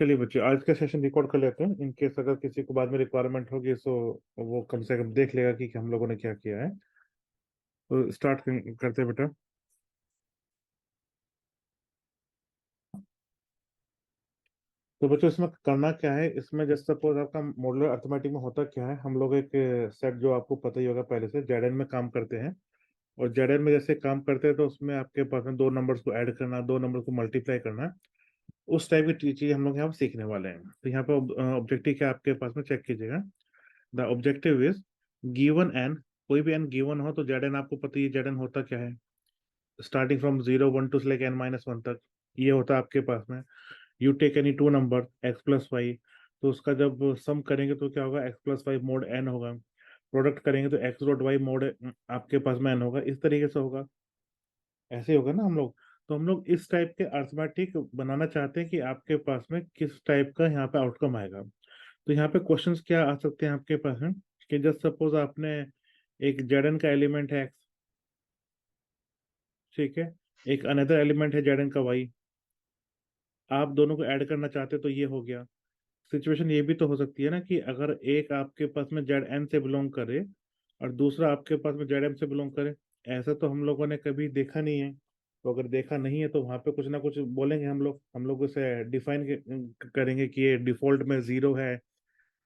चलिए बच्चे, आज का सेशन रिकॉर्ड कर लेते हैं। इन केस अगर किसी को बाद में रिक्वायरमेंट होगी तो वो कम से कम देख लेगा कि हम लोगों ने क्या किया है। तो स्टार्ट करते हैं बेटा। तो बच्चों, इसमें करना क्या है, इसमें जैसे सपोज आपका मॉडुलर अर्थमेटिक में होता क्या है, हम लोग एक सेट, जो आपको पता ही होगा पहले से, जेडन में काम करते हैं। और जेडन में जैसे काम करते हैं तो उसमें आपके पास में दो नंबर्स को ऐड करना, दो नंबर को मल्टीप्लाई करना, उस टाइप की चीजें हम लोग यहाँ पे सीखने वाले हैं। तो यहाँ पे ऑब्जेक्टिव क्या है आपके पास में, चेक कीजिएगा। The objective is given an, कोई भी एन गिवन हो तो जेड एन आपको पता ही है, जेड एन होता क्या है, स्टार्टिंग फ्रॉम 0 1 टू लेके n-1 तक, ये होता है आपके पास में। You take any two number x+y, तो उसका जब सम करेंगे तो क्या होगा, x+y मोड n होगा। प्रोडक्ट करेंगे तो x.y मोड आपके पास में n होगा। इस तरीके से होगा, ऐसे ही होगा ना हम लोग। तो हम लोग इस टाइप के अर्थमेटिक बनाना चाहते हैं कि आपके पास में किस टाइप का यहाँ पे आउटकम आएगा। तो यहाँ पे क्वेश्चंस क्या आ सकते हैं आपके पास में, कि जस्ट सपोज आपने एक जेडन का एलिमेंट है एक्स, ठीक है, एक अनदर एलिमेंट है जेडन का वाई, आप दोनों को ऐड करना चाहते हो तो ये हो गया। सिचुएशन ये भी तो हो सकती है ना कि अगर एक आपके पास में जेड एन से बिलोंग करे और दूसरा आपके पास में जेड एम से बिलोंग करे। ऐसा तो हम लोगों ने कभी देखा नहीं है। तो अगर देखा नहीं है तो वहां पे कुछ ना कुछ बोलेंगे हम लोग उसे डिफाइन करेंगे कि ये डिफॉल्ट में जीरो है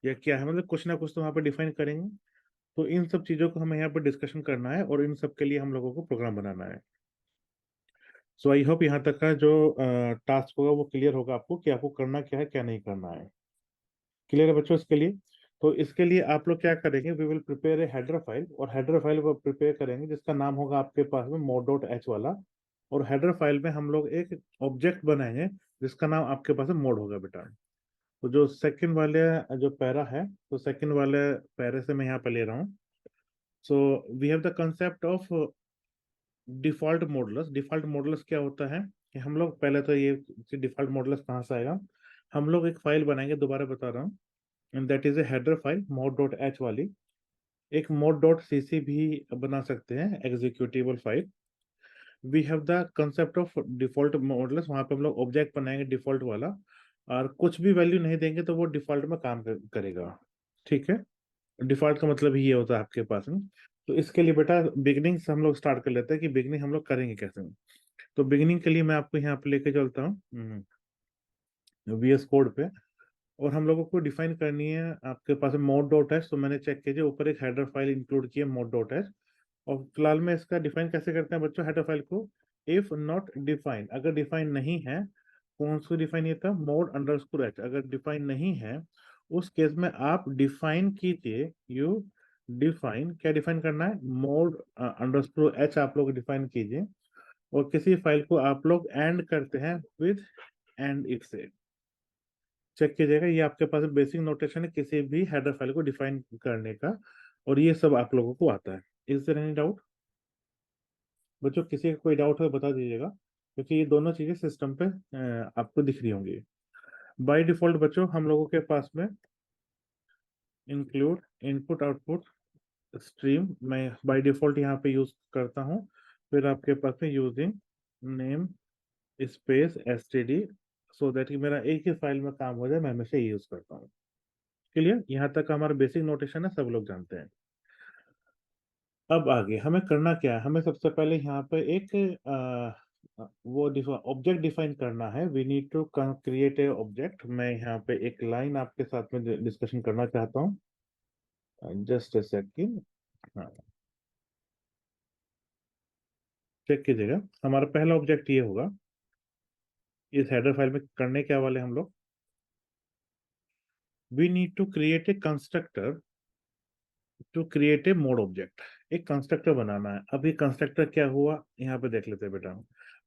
या क्या है, मतलब कुछ ना कुछ तो वहां पे डिफाइन करेंगे। तो इन सब चीजों को हमें यहाँ पर डिस्कशन करना है और इन सब के लिए हम लोगों को प्रोग्राम बनाना है। सो आई होप यहाँ तक का जो टास्क होगा वो क्लियर होगा आपको, कि आपको करना क्या है क्या नहीं करना है। क्लियर है बच्चों इसके लिए? तो इसके लिए आप लोग क्या करेंगे, we will prepare a header file, और हेडर फाइल को प्रिपेयर करेंगे जिसका नाम होगा आपके पास में mod.h वाला। और हेडर फाइल में हम लोग एक ऑब्जेक्ट बनाएंगे जिसका नाम आपके पास में मोड होगा बेटा। तो जो सेकंड वाले जो पैरा है, तो सेकंड वाले पैरे से मैं यहाँ पे ले रहा हूँ। So we have the concept of default modulus. Default modulus क्या होता है, कि हम लोग पहले तो ये डिफॉल्ट मॉडुलस कहाँ से आएगा, हम लोग एक फाइल बनाएंगे, दोबारा बता रहा हूँ, and that is a header file mod.h वाली। एक mod.cc भी बना सकते हैं, executable file. We have the concept of default modulus, वहां पे हम लोग ऑब्जेक्ट बनाएंगे डिफॉल्ट वाला, और कुछ भी वैल्यू नहीं देंगे तो वो डिफॉल्ट में काम करेगा। ठीक है, डिफॉल्ट का मतलब ही ये होता है आपके पास में। तो इसके लिए बेटा बिगनिंग से हम लोग स्टार्ट कर लेते हैं कि बिगनिंग हम लोग करेंगे कैसे। तो बिगनिंग के लिए मैं आपको यहाँ पे लेके चलता हूँ VS कोड पे। और हम लोगों को डिफाइन करनी है, आपके पास mod.h, तो मैंने चेक कीजिए ऊपर एक हेडर फाइल इंक्लूड की है mod.h। और फिलहाल में इसका डिफाइन कैसे करते हैं बच्चों, हेडर फाइल को इफ नॉट डिफाइन, अगर डिफाइन नहीं है, कौन सा डिफाइन ये था, mod_h, अगर डिफाइन नहीं है उस केस में आप डिफाइन कीजिए, यू डिफाइन, क्या डिफाइन करना है, mod_h आप लोग डिफाइन कीजिए। और किसी फाइल को आप लोग एंड करते हैं विद एंड इफ से, चेक कीजिएगा, ये आपके पास बेसिक नोटेशन है किसी भी हेडर फाइल को डिफाइन करने का। और ये सब आप लोगों को आता है। इज देयर एनी डाउट बच्चों? किसी का कोई डाउट हो तो बता दीजिएगा, क्योंकि ये दोनों चीजें सिस्टम पे आपको दिख रही होंगी। बाय डिफॉल्ट बच्चों हम लोगों के पास में इंक्लूड इनपुट आउटपुट स्ट्रीम, मैं बाय डिफॉल्ट यहाँ पे यूज करता हूँ। फिर आपके पास में using name space STD, so that कि मेरा एक ही फाइल में काम हो जाए, मैं हमेशा ये यूज करता हूँ। क्लियर? यहाँ तक का हमारा बेसिक नोटेशन है, सब लोग जानते हैं। अब आगे हमें करना क्या है, हमें सबसे पहले यहाँ पे एक वो ऑब्जेक्ट डिफाइन करना है। We need to create a object. मैं यहाँ पे एक लाइन आपके साथ में डिस्कशन करना चाहता हूँ, जस्ट ए सेकंड। हाँ, चेक कीजिएगा, हमारा पहला ऑब्जेक्ट ये होगा। इस हेडर फाइल में करने क्या वाले हम लोग, we need to create a constructor to create a mod object. एक कंस्ट्रक्टर बनाना है। अब ये कंस्ट्रक्टर क्या हुआ, यहाँ पे देख लेते हैं बेटा।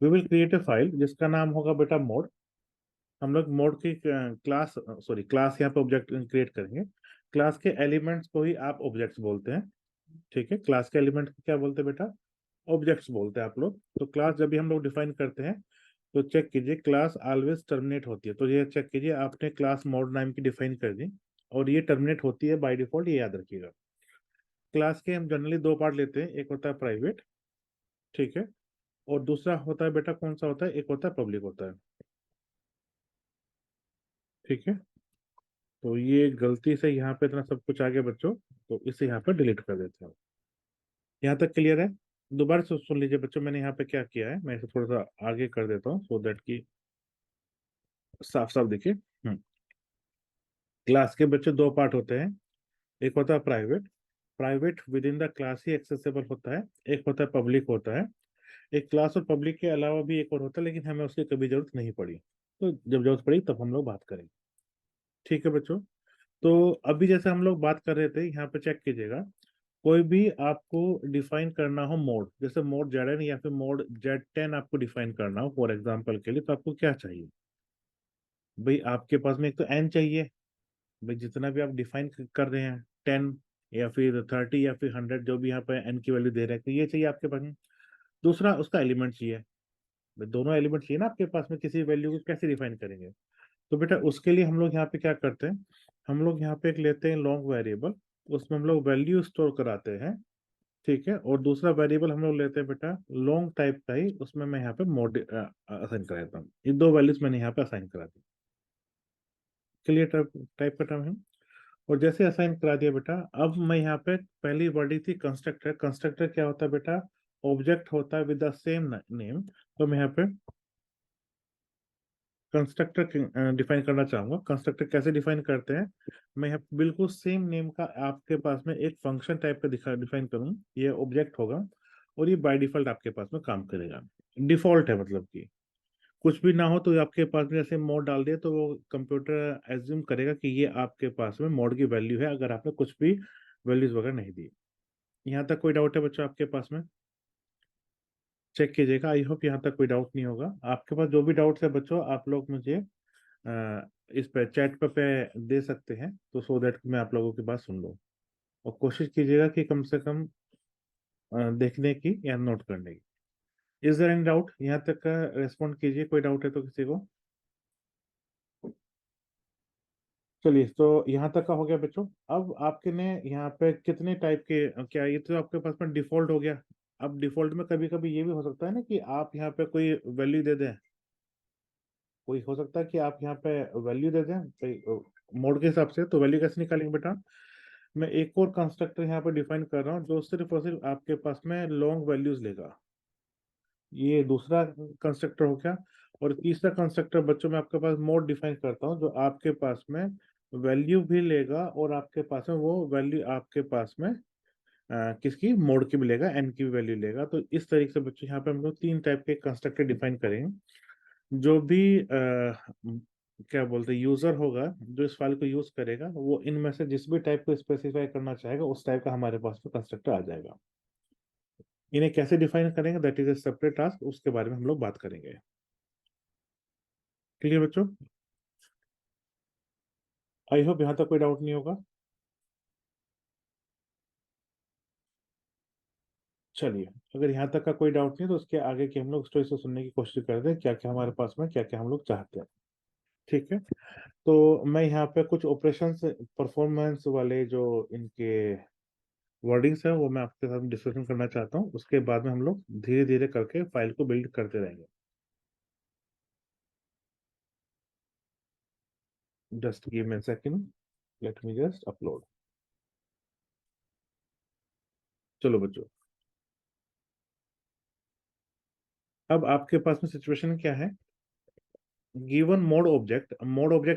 We will create a file जिसका नाम होगा बेटा मोड। हम लोग मोड की क्लास, सॉरी क्लास, यहाँ पे ऑब्जेक्ट क्रिएट करेंगे। क्लास के एलिमेंट्स को ही आप ऑब्जेक्ट्स बोलते हैं। ठीक है, क्लास के एलिमेंट को क्या बोलते हैं बेटा, ऑब्जेक्ट्स बोलते हैं आप लोग। तो क्लास जब भी हम लोग डिफाइन करते हैं तो चेक कीजिए, क्लास ऑलवेज टर्मिनेट होती है। तो ये चेक कीजिए, आपने क्लास मोड नाम की डिफाइन कर दी और ये टर्मिनेट होती है बाय डिफॉल्ट, ये याद रखिएगा। क्लास के हम जनरली दो पार्ट लेते हैं, एक होता है प्राइवेट, ठीक है, और दूसरा होता है बेटा कौन सा होता है, एक होता है पब्लिक होता है। ठीक है, तो ये गलती से यहाँ पे इतना सब कुछ आ गया बच्चों, तो इसे यहाँ पे डिलीट कर देते हैं। यहाँ तक क्लियर है? दोबारा से सुन लीजिए बच्चों, मैंने यहाँ पे क्या किया है, मैं इसे थोड़ा सा आगे कर देता हूँ सो दैट कि साफ साफ दिखे। क्लास के बच्चे दो पार्ट होते हैं, एक होता है private, private with in the class he accessible होता है, एक होता है पब्लिक होता है। एक क्लास और पब्लिक के अलावा भी एक और होता है, लेकिन हमें उसकी कभी जरूरत नहीं पड़ी, तो जब जरूरत पड़ी तब हम लोग बात करेंगे। ठीक है बच्चों, तो अभी जैसे हम लोग बात कर रहे थे, यहाँ पे चेक कीजिएगा, कोई भी आपको डिफाइन करना हो मोड, जैसे मोड जेड या फिर मोड Z10 आपको डिफाइन करना हो फॉर एग्जांपल के लिए, तो आपको क्या चाहिए भाई? आपके पास में एक तो एन चाहिए भाई, जितना भी आप डिफाइन कर रहे हैं, 10 या फिर 30 या फिर 100, जो भी यहाँ पे एन की वैल्यू दे रहे हैं, तो ये चाहिए आपके पास में। दूसरा उसका एलिमेंट चाहिए भाई, दोनों एलिमेंट चाहिए ना आपके पास में, किसी वैल्यू को कैसे डिफाइन करेंगे? तो बेटा उसके लिए हम लोग यहाँ पे क्या करते हैं, हम लोग यहाँ पे एक लेते हैं लॉन्ग वेरिएबल, उसमें हम लोग वैल्यू स्टोर कराते हैं। ठीक है, और दूसरा वेरिएबल हम लोग लेते हैं बेटा लॉन्ग टाइप का ही, उसमें मैं यहाँ पे मोड असाइन करा देता हूँ, ये दो वैल्यूज मैंने यहाँ पे असाइन करा दी। क्लियर टाइप टाइप का टर्म है। और जैसे असाइन करा दिया बेटा, अब मैं यहाँ पे पहली वर्ड थी कंस्ट्रक्टर, कंस्ट्रक्टर क्या होता है बेटा? ऑब्जेक्ट होता है विद द सेम नेम। तो मैं यहाँ पे कंस्ट्रक्टर डिफाइन करना चाहूंगा। कंस्ट्रक्टर कैसे डिफाइन करते हैं, मैं यहाँ बिल्कुल सेम नेम का आपके पास में एक फंक्शन टाइप का दिखा डिफाइन करूँ, ये ऑब्जेक्ट होगा, और ये बाय डिफॉल्ट आपके पास में काम करेगा। डिफॉल्ट है मतलब कि कुछ भी ना हो तो आपके पास में जैसे मोड डाल दिया, तो वो कंप्यूटर एज्यूम करेगा कि ये आपके पास में मोड की वैल्यू है, अगर आपने कुछ भी वैल्यूज वगैरह नहीं दी। यहाँ तक कोई डाउट है बच्चों आपके पास में? चेक कीजिएगा, आई होप यहाँ तक कोई डाउट नहीं होगा। आपके पास जो भी डाउट्स है बच्चों, आप लोग मुझे इस पे चैट पे दे सकते हैं, तो सो दैट मैं आप लोगों की बात सुन लूँ। और कोशिश कीजिएगा कि कम से कम देखने की या नोट करने की। Is there any doubt? यहाँ तक का रेस्पॉन्ड कीजिए, कोई डाउट है तो किसी को। चलिए, तो यहाँ तक का हो गया बच्चों। अब आपके ने यहाँ पे कितने टाइप के, क्या ये तो आपके पास में डिफॉल्ट हो गया। अब डिफॉल्ट में कभी कभी ये भी हो सकता है ना कि आप यहाँ पे कोई वैल्यू दे दें, कोई हो सकता है कि आप यहाँ पे वैल्यू दे दें मोड के हिसाब से। तो वैल्यू कैसे निकालेंगे बेटा? मैं एक और कंस्ट्रक्टर यहाँ पे डिफाइन कर रहा हूँ, जो सिर्फ और सिर्फ आपके पास में लॉन्ग वैल्यूज लेगा। ये दूसरा कंस्ट्रक्टर हो गया। और तीसरा कंस्ट्रक्टर बच्चों में आपके पास मोड डिफाइन करता हूँ, जो आपके पास में वैल्यू भी लेगा, और आपके पास में वो वैल्यू आपके पास में किसकी, मोड की भी लेगा, एन की भी वैल्यू लेगा। तो इस तरीके से बच्चों यहाँ पे हम लोग तीन टाइप के कंस्ट्रक्टर डिफाइन करेंगे। जो भी क्या बोलते हैं यूजर होगा, जो इस फाइल को यूज करेगा, वो इनमें से जिस भी टाइप को स्पेसिफाई करना चाहेगा, उस टाइप का हमारे पास में कंस्ट्रक्टर आ जाएगा। इन्हें कैसे डिफाइन करेंगे, that is A separate task, उसके बारे में हम लोग बात करेंगे। क्लियर बच्चों? आई होप यहाँ तक कोई डाउट नहीं होगा। चलिए, अगर यहाँ तक का कोई डाउट नहीं, तो उसके आगे की हम लोग स्टोरी से सुनने की कोशिश करते हैं, क्या क्या हमारे पास में, क्या क्या हम लोग चाहते हैं। ठीक है, तो मैं यहाँ पे कुछ ऑपरेशंस परफॉर्मेंस वाले जो इनके वर्डिंग्स है, वो मैं आपके साथ डिस्कशन करना चाहता हूँ। उसके बाद में हम लोग धीरे धीरे करके फाइल को बिल्ड करते रहेंगे। Just give me a second, late me just upload. चलो बच्चों, अब आपके पास में सिचुएशन क्या है? गिवन मोड ऑब्जेक्ट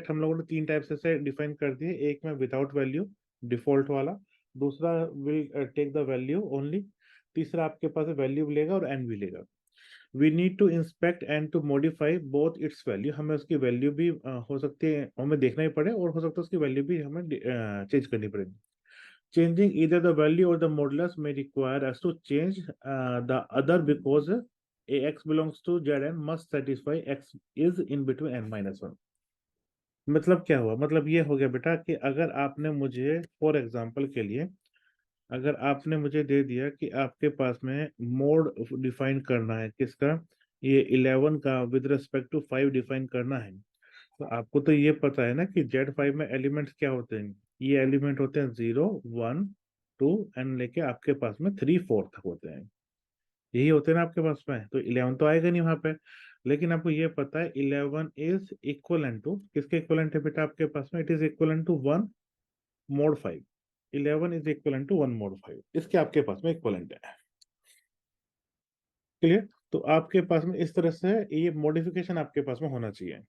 हम लोगों ने तीन टाइप से डिफाइन कर दिए। एक में विदाउट वैल्यू, डिफॉल्ट वाला। दूसरा will take the value only. तीसरा आपके पास वैल्यू लेगा और एन भी लेगा। We need to inspect and to modify both its value, हमें उसकी वैल्यू भी हो सकती है हमें देखना ही पड़े, और हो सकता है उसकी वैल्यू भी हमें चेंज करनी पड़ेगी। Changing either the value or the modulus may require us to change the other, because a x belongs to Zn must satisfy x is in between n minus one. मतलब क्या हुआ? मतलब ये हो गया बेटा कि अगर आपने मुझे फॉर एग्जांपल के लिए, अगर आपने मुझे दे दिया कि आपके पास में मोड डिफाइन करना है किसका, ये 11 का विद रिस्पेक्ट टू 5 डिफाइन करना है, तो आपको तो ये पता है ना कि Z5 में एलिमेंट्स क्या होते हैं। ये एलिमेंट होते हैं 0 1 2 एंड लेके आपके पास में 3 4 तक होते हैं। यही होते हैं ना आपके पास में, तो 11 तो आएगा नहीं वहां पे। लेकिन आपको ये पता है 11 इज इक्वलेंट टू, किसके इक्वलेंट है बेटा आपके पास में? It is equivalent to 1 mod 5। 11 is equivalent to 1 mod 5, इसके आपके पास में इक्वलेंट है। क्लियर? तो आपके पास में इस तरह से ये मॉडिफिकेशन आपके पास में होना चाहिए।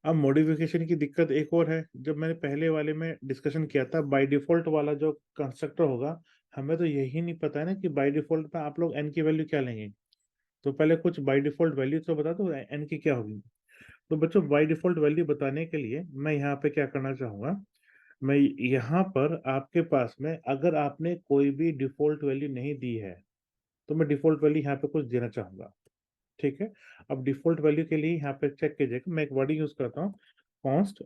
अब मॉडिफिकेशन की दिक्कत एक और है, जब मैंने पहले वाले में डिस्कशन किया था, बाय डिफॉल्ट वाला जो कंस्ट्रक्टर होगा, हमें तो यही नहीं पता है ना कि बाय डिफॉल्ट में आप लोग एन की वैल्यू क्या लेंगे। तो पहले कुछ बाय डिफॉल्ट वैल्यू तो बता दो एन की क्या होगी। तो बच्चों बाय डिफॉल्ट वैल्यू बताने के लिए मैं यहाँ पे क्या करना चाहूंगा, मैं यहाँ पर आपके पास में अगर आपने कोई भी डिफॉल्ट वैल्यू नहीं दी है तो मैं डिफॉल्ट वैल्यू यहाँ पे कुछ देना चाहूंगा। ठीक है? अब डिफॉल्ट वैल्यू के लिए यहाँ पे चेक कीजिएगा, मैं एक वर्डिंग यूज करता हूँ, कॉन्स्ट।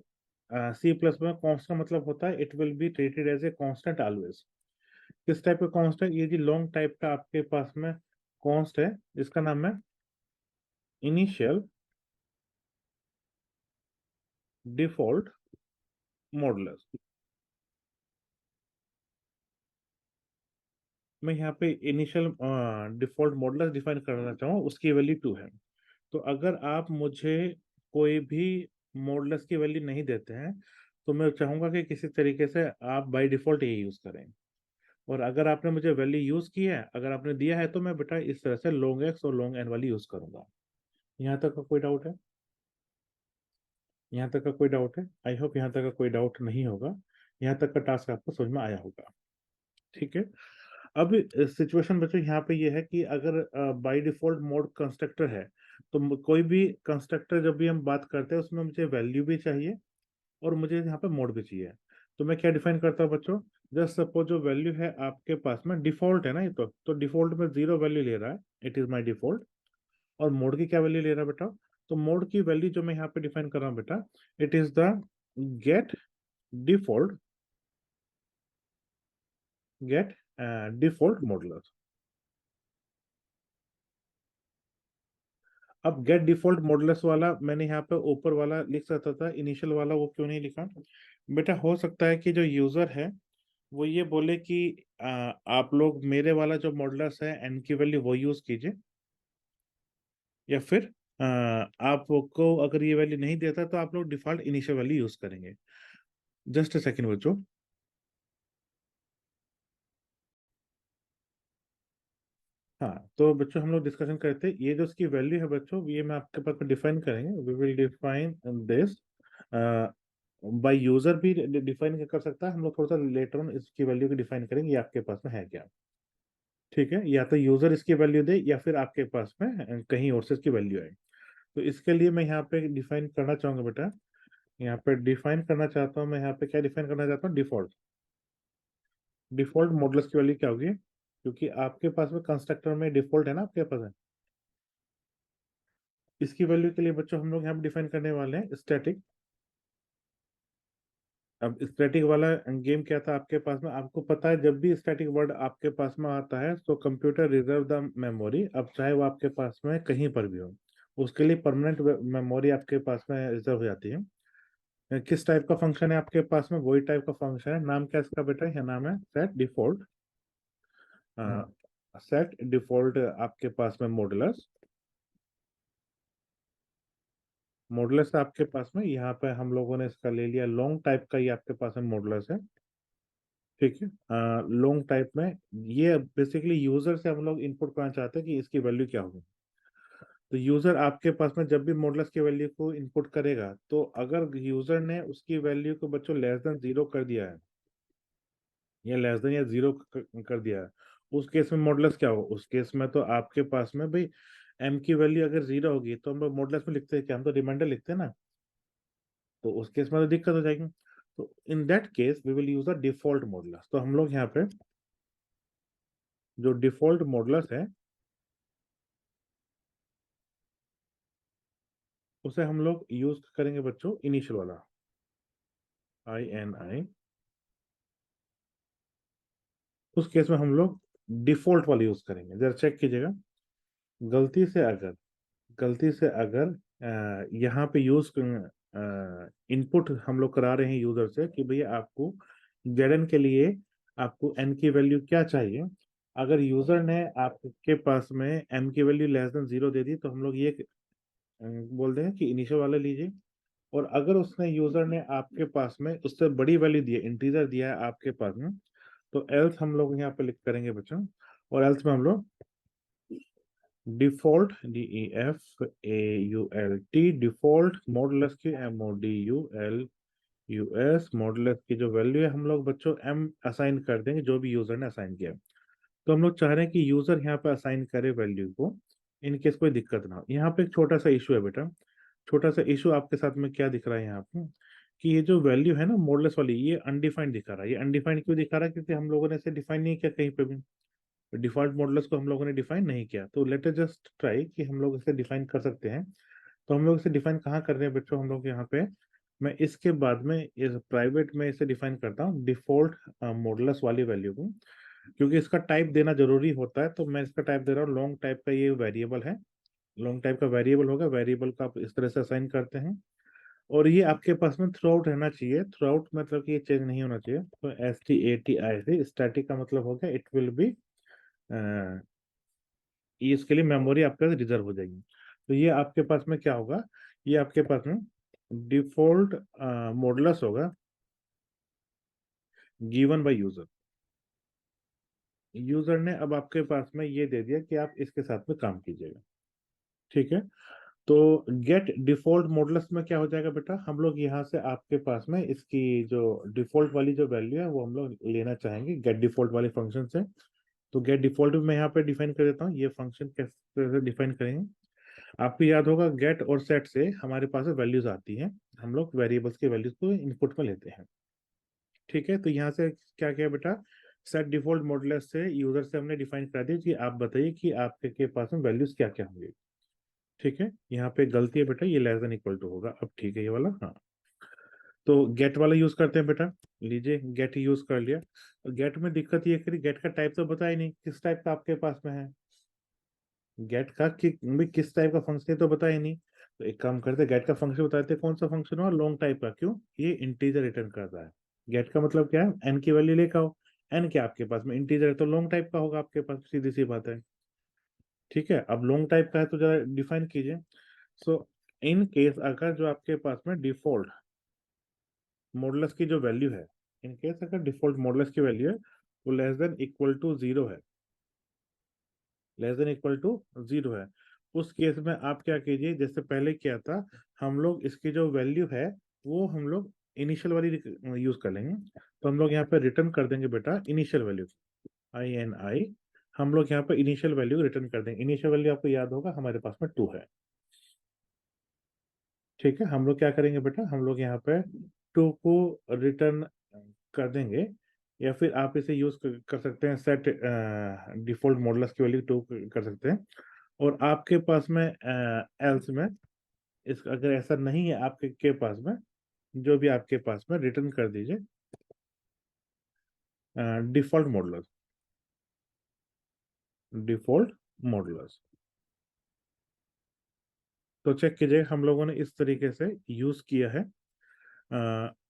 सी प्लस में कॉन्स्ट का मतलब होता है it will be treated as a constant always. किस टाइप का कॉन्स्ट है? ये जी लॉन्ग टाइप का आपके पास में कॉन्स्ट है, जिसका नाम है इनिशियल डिफॉल्ट मॉडुलस। मैं यहाँ पे इनिशियल डिफॉल्ट मॉडुलस डिफाइन करना चाहूँ, उसकी वैल्यू 2 है। तो अगर आप मुझे कोई भी मॉडुलस की वैल्यू नहीं देते हैं तो मैं चाहूंगा कि किसी तरीके से आप बाय डिफॉल्ट ये यूज करें। और अगर आपने मुझे वैल्यू यूज की है, अगर आपने दिया है, तो मैं बेटा इस तरह से लॉन्ग एक्स और लॉन्ग एन वाली यूज करूंगा। यहाँ तक का कोई डाउट है? यहाँ तक का कोई डाउट है? आई होप यहाँ तक का कोई डाउट नहीं होगा। यहाँ तक का टास्क आपको समझ में आया होगा। ठीक है? अब सिचुएशन बच्चों यहाँ पे ये है कि अगर बाय डिफॉल्ट मोड कंस्ट्रक्टर है, तो कोई भी कंस्ट्रक्टर जब भी हम बात करते हैं उसमें मुझे वैल्यू भी चाहिए और मुझे यहाँ पे मोड भी चाहिए। तो मैं क्या डिफाइन करता हूँ बच्चों? जस्ट सपोज जो वैल्यू है आपके पास में डिफॉल्ट है ना, ये तो डिफॉल्ट में 0 वैल्यू ले रहा है, इट इज माई डिफॉल्ट। और मोड की क्या वैल्यू ले रहा है बेटा? तो मोड की वैल्यू जो मैं यहाँ पे डिफाइन कर रहा हूँ बेटा, it is the get default, get default modulus. अब गेट डिफॉल्ट मॉडुलस वाला मैंने यहाँ पे ऊपर वाला लिख सकता था, इनिशियल वाला वो क्यों नहीं लिखा? बेटा हो सकता है कि जो यूजर है वो ये बोले कि आप लोग मेरे वाला जो मॉडुलस है एन की वैल्यू वो यूज कीजिए, या फिर आपको अगर ये वैल्यू नहीं देता तो आप लोग डिफॉल्ट इनिशियल वैल्यू यूज करेंगे। जस्ट अ सेकंड बच्चों। हाँ, तो बच्चों हम लोग डिस्कशन करते हैं, ये जो इसकी वैल्यू है बच्चों, ये मैं आपके पास डिफाइन करेंगे, we will define this by user भी डिफाइन कर सकता है, हम लोग थोड़ा सा लेटर ऑन इसकी वैल्यू को डिफाइन करेंगे, ये आपके पास में है क्या। ठीक है? या तो यूजर इसकी वैल्यू दे या फिर आपके पास में कहीं और से इसकी वैल्यू आए। तो इसके लिए मैं यहाँ पे डिफाइन करना चाहूंगा बेटा, यहाँ पे डिफाइन करना चाहता हूँ मैं, यहाँ पे क्या डिफाइन करना चाहता हूँ? डिफॉल्ट। डिफॉल्ट मॉडुलस की वैल्यू क्या होगी? क्योंकि आपके पास में कंस्ट्रक्टर में डिफॉल्ट है ना आपके पास है, इसकी वैल्यू के लिए बच्चों हम लोग यहाँ पे डिफाइन करने वाले हैं स्टैटिक। अब स्टैटिक वाला गेम क्या था आपके पास में? आपको पता है जब भी स्टैटिक वर्ड आपके पास में आता है तो कंप्यूटर रिजर्व द मेमोरी, अब चाहे वो आपके पास में कहीं पर भी हो, उसके लिए परमानेंट मेमोरी आपके पास में रिजर्व हो जाती है। किस टाइप का फंक्शन है आपके पास में? वही टाइप का फंक्शन है, नाम क्या है इसका बेटा? यह नाम है सेट डिफॉल्ट। सेट डिफॉल्ट आपके पास में मॉडुलस। मॉडुलस आपके पास में यहाँ पे हम लोगों ने इसका ले लिया लॉन्ग टाइप का, ये आपके पास में मॉडुलस है। ठीक है? लॉन्ग टाइप में ये बेसिकली यूजर से हम लोग इनपुट करना चाहते हैं कि इसकी वैल्यू क्या होगी। तो यूजर आपके पास में जब भी मॉडुलस की वैल्यू को इनपुट करेगा, तो अगर यूजर ने उसकी वैल्यू को बच्चों लेस देन 0 कर दिया है, या लेस देन या 0 कर दिया है, उस केस में मॉडुलस क्या होगा? उस केस में तो आपके पास में भाई एम की वैल्यू अगर 0 होगी तो हम लोग मॉडुलस में लिखते हैं क्या? हम तो रिमाइंडर लिखते हैं ना। तो उस केस में तो दिक्कत हो जाएगी। तो in that case we will use a default modulus. तो हम लोग यहाँ पे जो डिफॉल्ट मॉडुलस है उसे हम लोग यूज करेंगे बच्चों इनिशियल वाला, INI। उस केस में हम लोग डिफॉल्ट वाला यूज करेंगे। जरा चेक कीजिएगा, गलती से अगर यहाँ पे यूज इनपुट हम लोग करा रहे हैं यूजर से कि भैया आपको जेडन के लिए आपको एन की वैल्यू क्या चाहिए, अगर यूजर ने आपके पास में एम की वैल्यू लेस देन 0 दे दी, तो हम लोग ये बोल देंगे कि इनिशियल वाला लीजिए। और अगर उसने यूजर ने आपके पास में उससे बड़ी वैल्यू दी है, इंटीजर दिया है आपके पास में, तो एल्स हम लोग यहाँ पे लिख करेंगे बच्चों। और एल्स में हम लोग डिफॉल्ट, DEFAULT, डिफॉल्ट मॉडुलस की MODULUS, मॉडुलस की जो वैल्यू है हम लोग बच्चों m असाइन कर देंगे, जो भी यूजर ने असाइन किया। तो हम लोग चाह रहे हैं कि यूजर यहाँ पे असाइन करे वैल्यू को, इन केस कोई दिक्कत ना हो। यहाँ पे एक छोटा सा इशू है बेटा। छोटा सा इशू आपके साथ में क्या दिख रहा है यहाँ पे, कि ये जो वैल्यू है ना मॉडुलस वाली, ये अनडिफाइंड दिखा रहा है। ये अनडिफाइंड क्यों दिखा रहा है? क्योंकि हम लोगों ने इसे डिफाइन नहीं किया कहीं पे भी। डिफॉल्ट मॉडुलस को हम लोगों ने डिफाइन नहीं किया, तो लेट अस जस्ट ट्राई कि हम लोग इसे डिफाइन कर सकते हैं। तो हम लोग इसे डिफाइन कहाँ कर रहे हैं बच्चों? हम लोग यहाँ पे, मैं इसके बाद में इस प्राइवेट में इसे डिफाइन करता हूँ डिफॉल्ट मॉडुलस वाली वैल्यू को। क्योंकि इसका टाइप देना जरूरी होता है, तो मैं इसका टाइप दे रहा हूँ लॉन्ग टाइप का, ये वेरिएबल है। लॉन्ग टाइप का वेरिएबल होगा, वेरिएबल का आप इस तरह से असाइन करते हैं। और ये आपके पास में थ्रू आउट रहना चाहिए। थ्रू आउट मतलब कि ये चेंज नहीं होना चाहिए। तो STATIC, स्टैटिक का मतलब हो गया इट विल बी, ये इसके लिए मेमोरी आपके पास रिजर्व हो जाएगी। तो ये आपके पास में क्या होगा? ये आपके पास में डिफॉल्ट मॉडुलस होगा गिवन बाय यूजर। यूजर ने अब आपके पास में ये दे दिया कि आप इसके साथ में काम कीजिएगा। ठीक है। तो गेट डिफॉल्ट मॉडुलस में क्या हो जाएगा बेटा? हम लोग यहाँ से आपके पास में इसकी जो डिफॉल्ट वाली जो वैल्यू है वो हम लोग लेना चाहेंगे गेट डिफॉल्ट वाले फंक्शन से। तो गेट डिफॉल्ट मैं यहाँ पे डिफाइन कर देता हूँ। ये फंक्शन कैसे डिफाइन करेंगे? आपको याद होगा गेट और सेट से हमारे पास वैल्यूज आती हैं, हम लोग वेरिएबल्स के वैल्यूज को इनपुट में लेते हैं। ठीक है। तो यहाँ से क्या किया बेटा? सेट डिफॉल्ट मॉडुलस से यूजर से हमने डिफाइन कर दिया कि आप बताइए कि आपके के पास में वैल्यूज क्या क्या होंगे। ठीक है। यहाँ पे गलती है बेटा, ये लेस देन इक्वल टू होगा। अब ठीक है ये वाला, हाँ। तो गेट वाला यूज करते हैं बेटा। लीजिए गेट यूज कर लिया। गेट में दिक्कत ये करी, गेट का टाइप तो बताया नहीं किस टाइप का आपके पास में है। गेट का भी किस टाइप का फंक्शन है तो बताया नहीं। तो एक काम करते, गेट का फंक्शन बताते कौन सा फंक्शन हो, लॉन्ग टाइप का। क्यों? ये इंटीजर रिटर्न कर रहा है। गेट का मतलब क्या है? एन की वैल्यू लेकर आओ। एन क्या आपके पास में इंटीजर है, तो लॉन्ग टाइप का होगा आपके पास, सीधी सी बात है। ठीक है। अब लॉन्ग टाइप का है तो जरा डिफाइन कीजिए। सो इन केस अगर जो आपके पास में डिफॉल्ट मॉडुलस की जो वैल्यू है, इन केस अगर डिफॉल्ट मॉडुलस की वैल्यू है वो less than equal to zero है, less than equal to zero है, उस केस में आप क्या कीजिए जैसे पहले किया था, हम लोग इसकी जो वैल्यू है वो हम लोग इनिशियल वाली यूज कर लेंगे। तो हम लोग यहाँ पे रिटर्न कर देंगे बेटा इनिशियल वैल्यू, INI। हम लोग यहाँ पे इनिशियल वैल्यू रिटर्न कर देंगे। इनिशियल वैल्यू आपको याद होगा हमारे पास में 2 है। ठीक है। हम लोग क्या करेंगे बेटा? हम लोग यहाँ पे 2 को रिटर्न कर देंगे, या फिर आप इसे यूज कर सकते हैं सेट डिफॉल्ट मॉडुलस की वैल्यू 2 कर सकते हैं। और आपके पास में एल्स में इस अगर ऐसा नहीं है आपके के पास में, जो भी आपके पास में रिटर्न कर दीजिए डिफॉल्ट मॉडुलस, डिफॉल्ट मॉडुलस। तो चेक कीजिए हम लोगों ने इस तरीके से यूज किया है।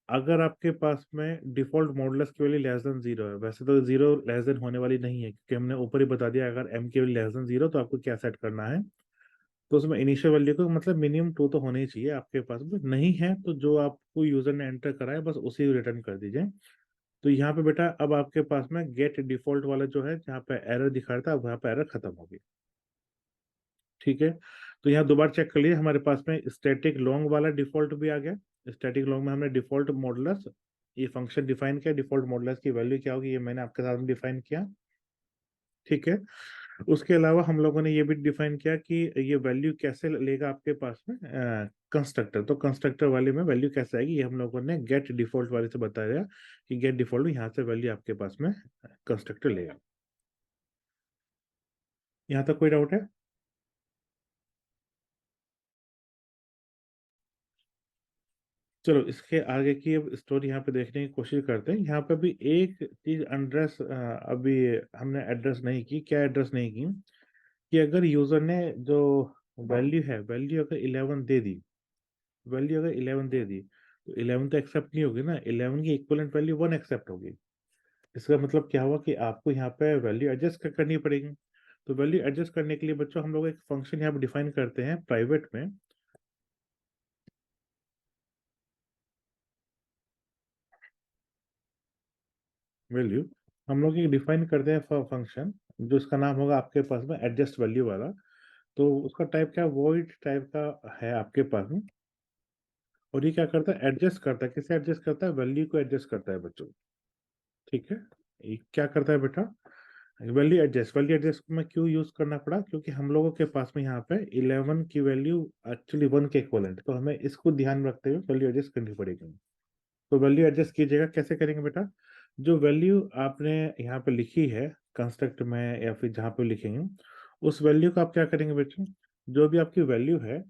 अगर आपके पास में डिफॉल्ट मॉडुलस की वैल्यू लेस देन जीरो है, वैसे तो जीरो लेस देन होने वाली नहीं है क्योंकि हमने ऊपर ही बता दिया अगर m की वैल्यू लेस देन जीरो तो आपको क्या सेट करना है। तो उसमें इनिशियल वैल्यू को मतलब मिनिमम 2 तो होने ही चाहिए आपके पास में, नहीं है तो जो आपको यूजर ने एंटर करा है बस उसी रिटर्न कर दीजिए। तो यहाँ पे बेटा अब आपके पास में गेट डिफॉल्ट वाला जो है जहाँ पे एरर दिखा रहा था, अब वहाँ पे एरर खत्म हो गई। ठीक है। तो यहाँ दोबारा चेक कर लिए, हमारे पास में स्टैटिक लॉन्ग वाला डिफॉल्ट भी आ गया। स्टैटिक लॉन्ग में हमने डिफॉल्ट मॉडुलस ये फंक्शन डिफाइन किया, डिफॉल्ट मॉडुलस की वैल्यू क्या होगी ये मैंने आपके साथ में डिफाइन किया। ठीक है। उसके अलावा हम लोगों ने ये भी डिफाइन किया कि ये वैल्यू कैसे लेगा आपके पास में कंस्ट्रक्टर। तो कंस्ट्रक्टर वाले में वैल्यू कैसे आएगी ये हम लोगों ने गेट डिफॉल्ट वाले से बताया कि गेट डिफॉल्ट यहाँ से वैल्यू आपके पास में कंस्ट्रक्टर लेगा। यहाँ तक कोई डाउट है? चलो इसके आगे की अब स्टोरी यहाँ पे देखने की कोशिश करते हैं। यहाँ पे भी एक चीज एड्रेस अभी हमने एड्रेस नहीं की। क्या एड्रेस नहीं की? कि अगर यूजर ने जो वैल्यू है, वैल्यू अगर 11 दे दी, वैल्यू अगर 11 दे दी तो 11 तो एक्सेप्ट नहीं होगी ना, 11 की इक्विवेलेंट वैल्यू 1 एक्सेप्ट होगी। इसका मतलब क्या हुआ कि आपको यहाँ पे वैल्यू एडजस्ट करनी पड़ेगी। तो वैल्यू एडजस्ट करने के लिए बच्चों हम लोग एक फंक्शन यहाँ पे डिफाइन करते हैं प्राइवेट में, वैल्यू हम लोग एक डिफाइन करते हैं फंक्शन, जो इसका नाम होगा आपके पास में एडजस्ट वैल्यू वाला। तो उसका टाइप क्या, वॉइड टाइप का है आपके पास में। और ये क्या करता है, एडजस्ट करता है, किसे एडजस्ट करता है, वैल्यू को एडजस्ट करता है बच्चों। ठीक है, ये क्या करता है बेटा, वैल्यू एडजस्ट में क्यों यूज करना पड़ा, क्योंकि हम लोगों के पास में यहाँ पे 11 की वैल्यू एक्चुअली 1 के इक्वलेंट, तो हमें इसको ध्यान रखते हुए वैल्यू एडजस्ट करनी पड़ेगी। तो वैल्यू एडजस्ट कीजिएगा, कैसे करेंगे बेटा, जो वैल्यू आपने यहाँ पे लिखी है कंस्ट्रक्ट में या फिर जहाँ पे लिखेंगे, उस वैल्यू को आप क्या करेंगे बेटा, जो भी आपकी वैल्यू है,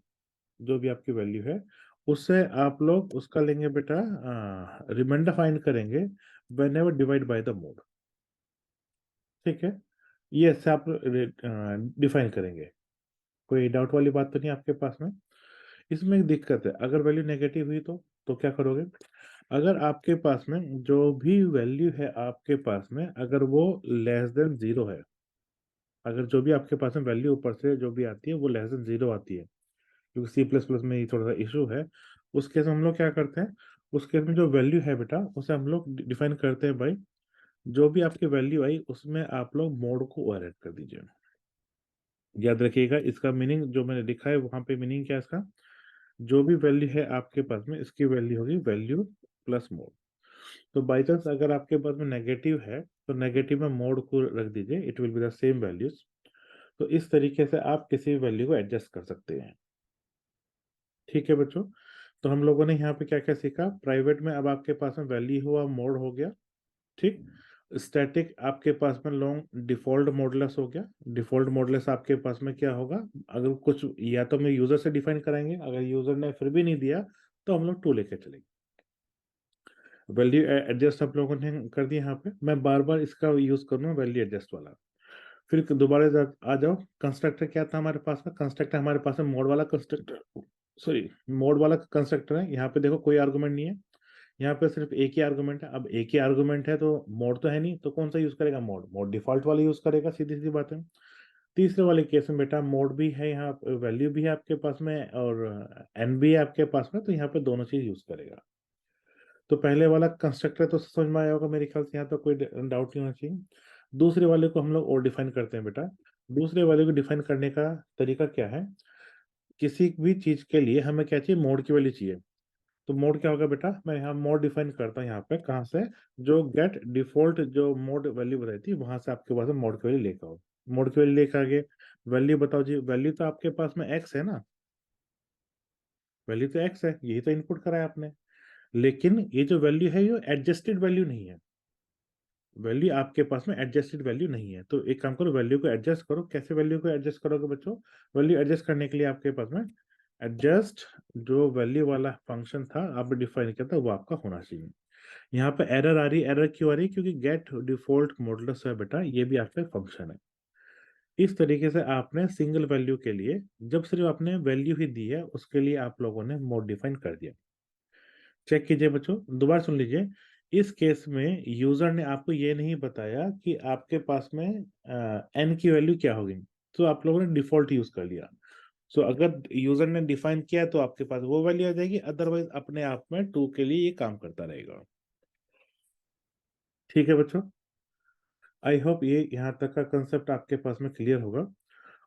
जो भी आपकी वैल्यू है, उससे आप लोग उसका लेंगे बेटा, रिमाइंडर फाइंड करेंगे when ever divide by the mode. ठीक है, ये ऐसे आप डिफाइन करेंगे। कोई डाउट वाली बात तो नहीं आपके पास में। इसमें एक दिक्कत है, अगर वैल्यू नेगेटिव हुई तो क्या करोगे, अगर आपके पास में जो भी वैल्यू है आपके पास में, अगर वो लेस देन जीरो है, अगर जो भी आपके पास में वैल्यू ऊपर से जो भी आती है वो लेस देन जीरो आती है, क्योंकि सी प्लस प्लस में ये थोड़ा सा इशू है, उस केस में हम लोग क्या करते हैं, उस केस में जो वैल्यू है बेटा उसे हम लोग डिफाइन करते हैं भाई, जो भी आपकी वैल्यू आई उसमें आप लोग मोड को ओवरराइड कर दीजिए। याद रखिएगा, इसका मीनिंग जो मैंने लिखा है वहां पे मीनिंग क्या है इसका, जो भी वैल्यू है आपके पास में इसकी वैल्यू होगी वैल्यू प्लस मोड। तो बाई चांस अगर आपके पास में नेगेटिव है तो नेगेटिव में मोड को रख दीजिए, it will be the same values. तो इस तरीके से आप किसी भी वैल्यू को एडजस्ट कर सकते हैं। ठीक है बच्चों, तो हम लोगों ने यहाँ पे क्या क्या सीखा, प्राइवेट में अब आपके पास में वैल्यू हुआ मोड हो गया। ठीक, स्टैटिक आपके पास में लॉन्ग डिफॉल्ट मॉडुलस हो गया। डिफॉल्ट मॉडुलस आपके पास में क्या होगा, अगर कुछ या तो हम यूजर से डिफाइन कराएंगे, अगर यूजर ने फिर भी नहीं दिया तो हम लोग टू लेके चलेंगे। वैल्यू एडजस्ट आप लोगों ने कर दिया, यहाँ पे मैं बार बार इसका यूज करूंगा वैल्यू एडजस्ट वाला। फिर दोबारा आ जाओ, कंस्ट्रक्टर क्या था हमारे पास में, कंस्ट्रक्टर हमारे पास में मोड वाला कंस्ट्रक्टर, सॉरी मोड वाला कंस्ट्रक्टर है। यहाँ पे देखो कोई आर्गुमेंट नहीं है, यहाँ पे सिर्फ एक ही आर्गुमेंट है। अब एक ही आर्गुमेंट है तो मोड तो है नहीं, तो कौन सा यूज करेगा, मोड, मोड डिफॉल्ट वाला यूज करेगा, सीधी सी बात है। तीसरे वाले केस में बेटा मोड भी है यहाँ, वैल्यू भी है आपके पास में और एन भी है आपके पास में, तो यहाँ पे दोनों चीज यूज करेगा। तो पहले वाला कंस्ट्रक्टर तो समझ में आया होगा मेरे ख्याल से, यहाँ तो कोई डाउट नहीं होना चाहिए। दूसरे वाले को हम लोग और डिफाइन करते हैं बेटा। दूसरे वाले को डिफाइन करने का तरीका क्या है, किसी भी चीज के लिए हमें क्या चाहिए, मोड की वैल्यू चाहिए। तो मोड क्या होगा बेटा, मैं यहाँ मोड डिफाइन करता हूँ, यहाँ पे कहाँ से, जो गेट डिफॉल्ट जो मोड वैल्यू बताई थी वहां से आपके पास मोड की वैल्यू लेकर आओ। मोड की वैल्यू लेकर आगे, वैल्यू बताओ जी, वैल्यू तो आपके पास में एक्स है ना, वैल्यू तो एक्स है, यही तो इनपुट करा है आपने। लेकिन ये जो वैल्यू है ये एडजस्टेड वैल्यू नहीं है, वैल्यू आपके पास में एडजस्टेड वैल्यू नहीं है। तो एक काम करो, वैल्यू को एडजस्ट करो। कैसे वैल्यू को एडजस्ट करोगे बच्चों, वैल्यू एडजस्ट करने के लिए आपके पास में एडजस्ट जो वैल्यू वाला फंक्शन था आप डिफाइन किया था वो आपका होना चाहिए। यहाँ पे एरर आ रही है, एरर क्यों आ रही है, क्योंकि गेट डिफॉल्ट मॉडुलस है बेटा, ये भी आपका फंक्शन है। इस तरीके से आपने सिंगल वैल्यू के लिए, जब सिर्फ आपने वैल्यू ही दी है उसके लिए आप लोगों ने मोड डिफाइन कर दिया। चेक कीजिए बच्चों, दोबारा सुन लीजिए। इस केस में यूजर ने आपको ये नहीं बताया कि आपके पास में एन की वैल्यू क्या होगी, तो आप लोगों ने डिफॉल्ट यूज कर लिया। सो अगर यूजर ने डिफाइन किया तो आपके पास वो वैल्यू आ जाएगी, अदरवाइज अपने आप में टू के लिए ये काम करता रहेगा। ठीक है बच्चों, आई होप ये यहाँ तक का कंसेप्ट आपके पास में क्लियर होगा।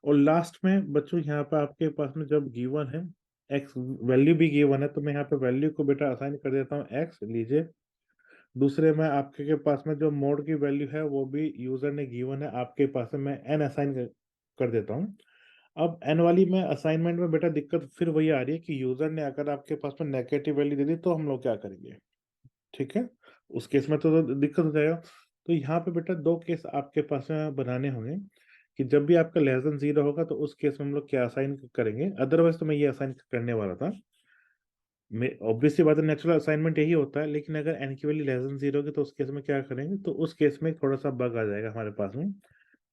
और लास्ट में बच्चों यहाँ पे आपके पास में जब गिवन है एक्स, वैल्यू भी गिवन है, तो मैं यहाँ पे वैल्यू को बेटा असाइन कर देता हूँ एक्स लीजिए। दूसरे में आपके के पास में जो मोड की वैल्यू है वो भी यूजर ने गिवन है आपके पास में, मैं एन असाइन कर देता हूँ। अब एन वाली में असाइनमेंट में बेटा दिक्कत फिर वही आ रही है कि यूजर ने अगर आपके पास में नेगेटिव वैल्यू दे दी तो हम लोग क्या करेंगे। ठीक है, उस केस में तो दिक्कत हो जाएगा। तो यहाँ पे बेटा दो केस आपके पास में बनाने होंगे, कि जब भी आपका लेस देन जीरो होगा तो उस केस में हम लोग क्या असाइन करेंगे, अदरवाइज तो मैं ये असाइन करने वाला था। ऑब्वियसली बात है, नेचुरल असाइनमेंट यही होता है, लेकिन अगर एन की वैल्यू लेस देन जीरो होगी तो उस केस में क्या करेंगे, तो उस केस में थोड़ा सा बग आ जाएगा हमारे पास में।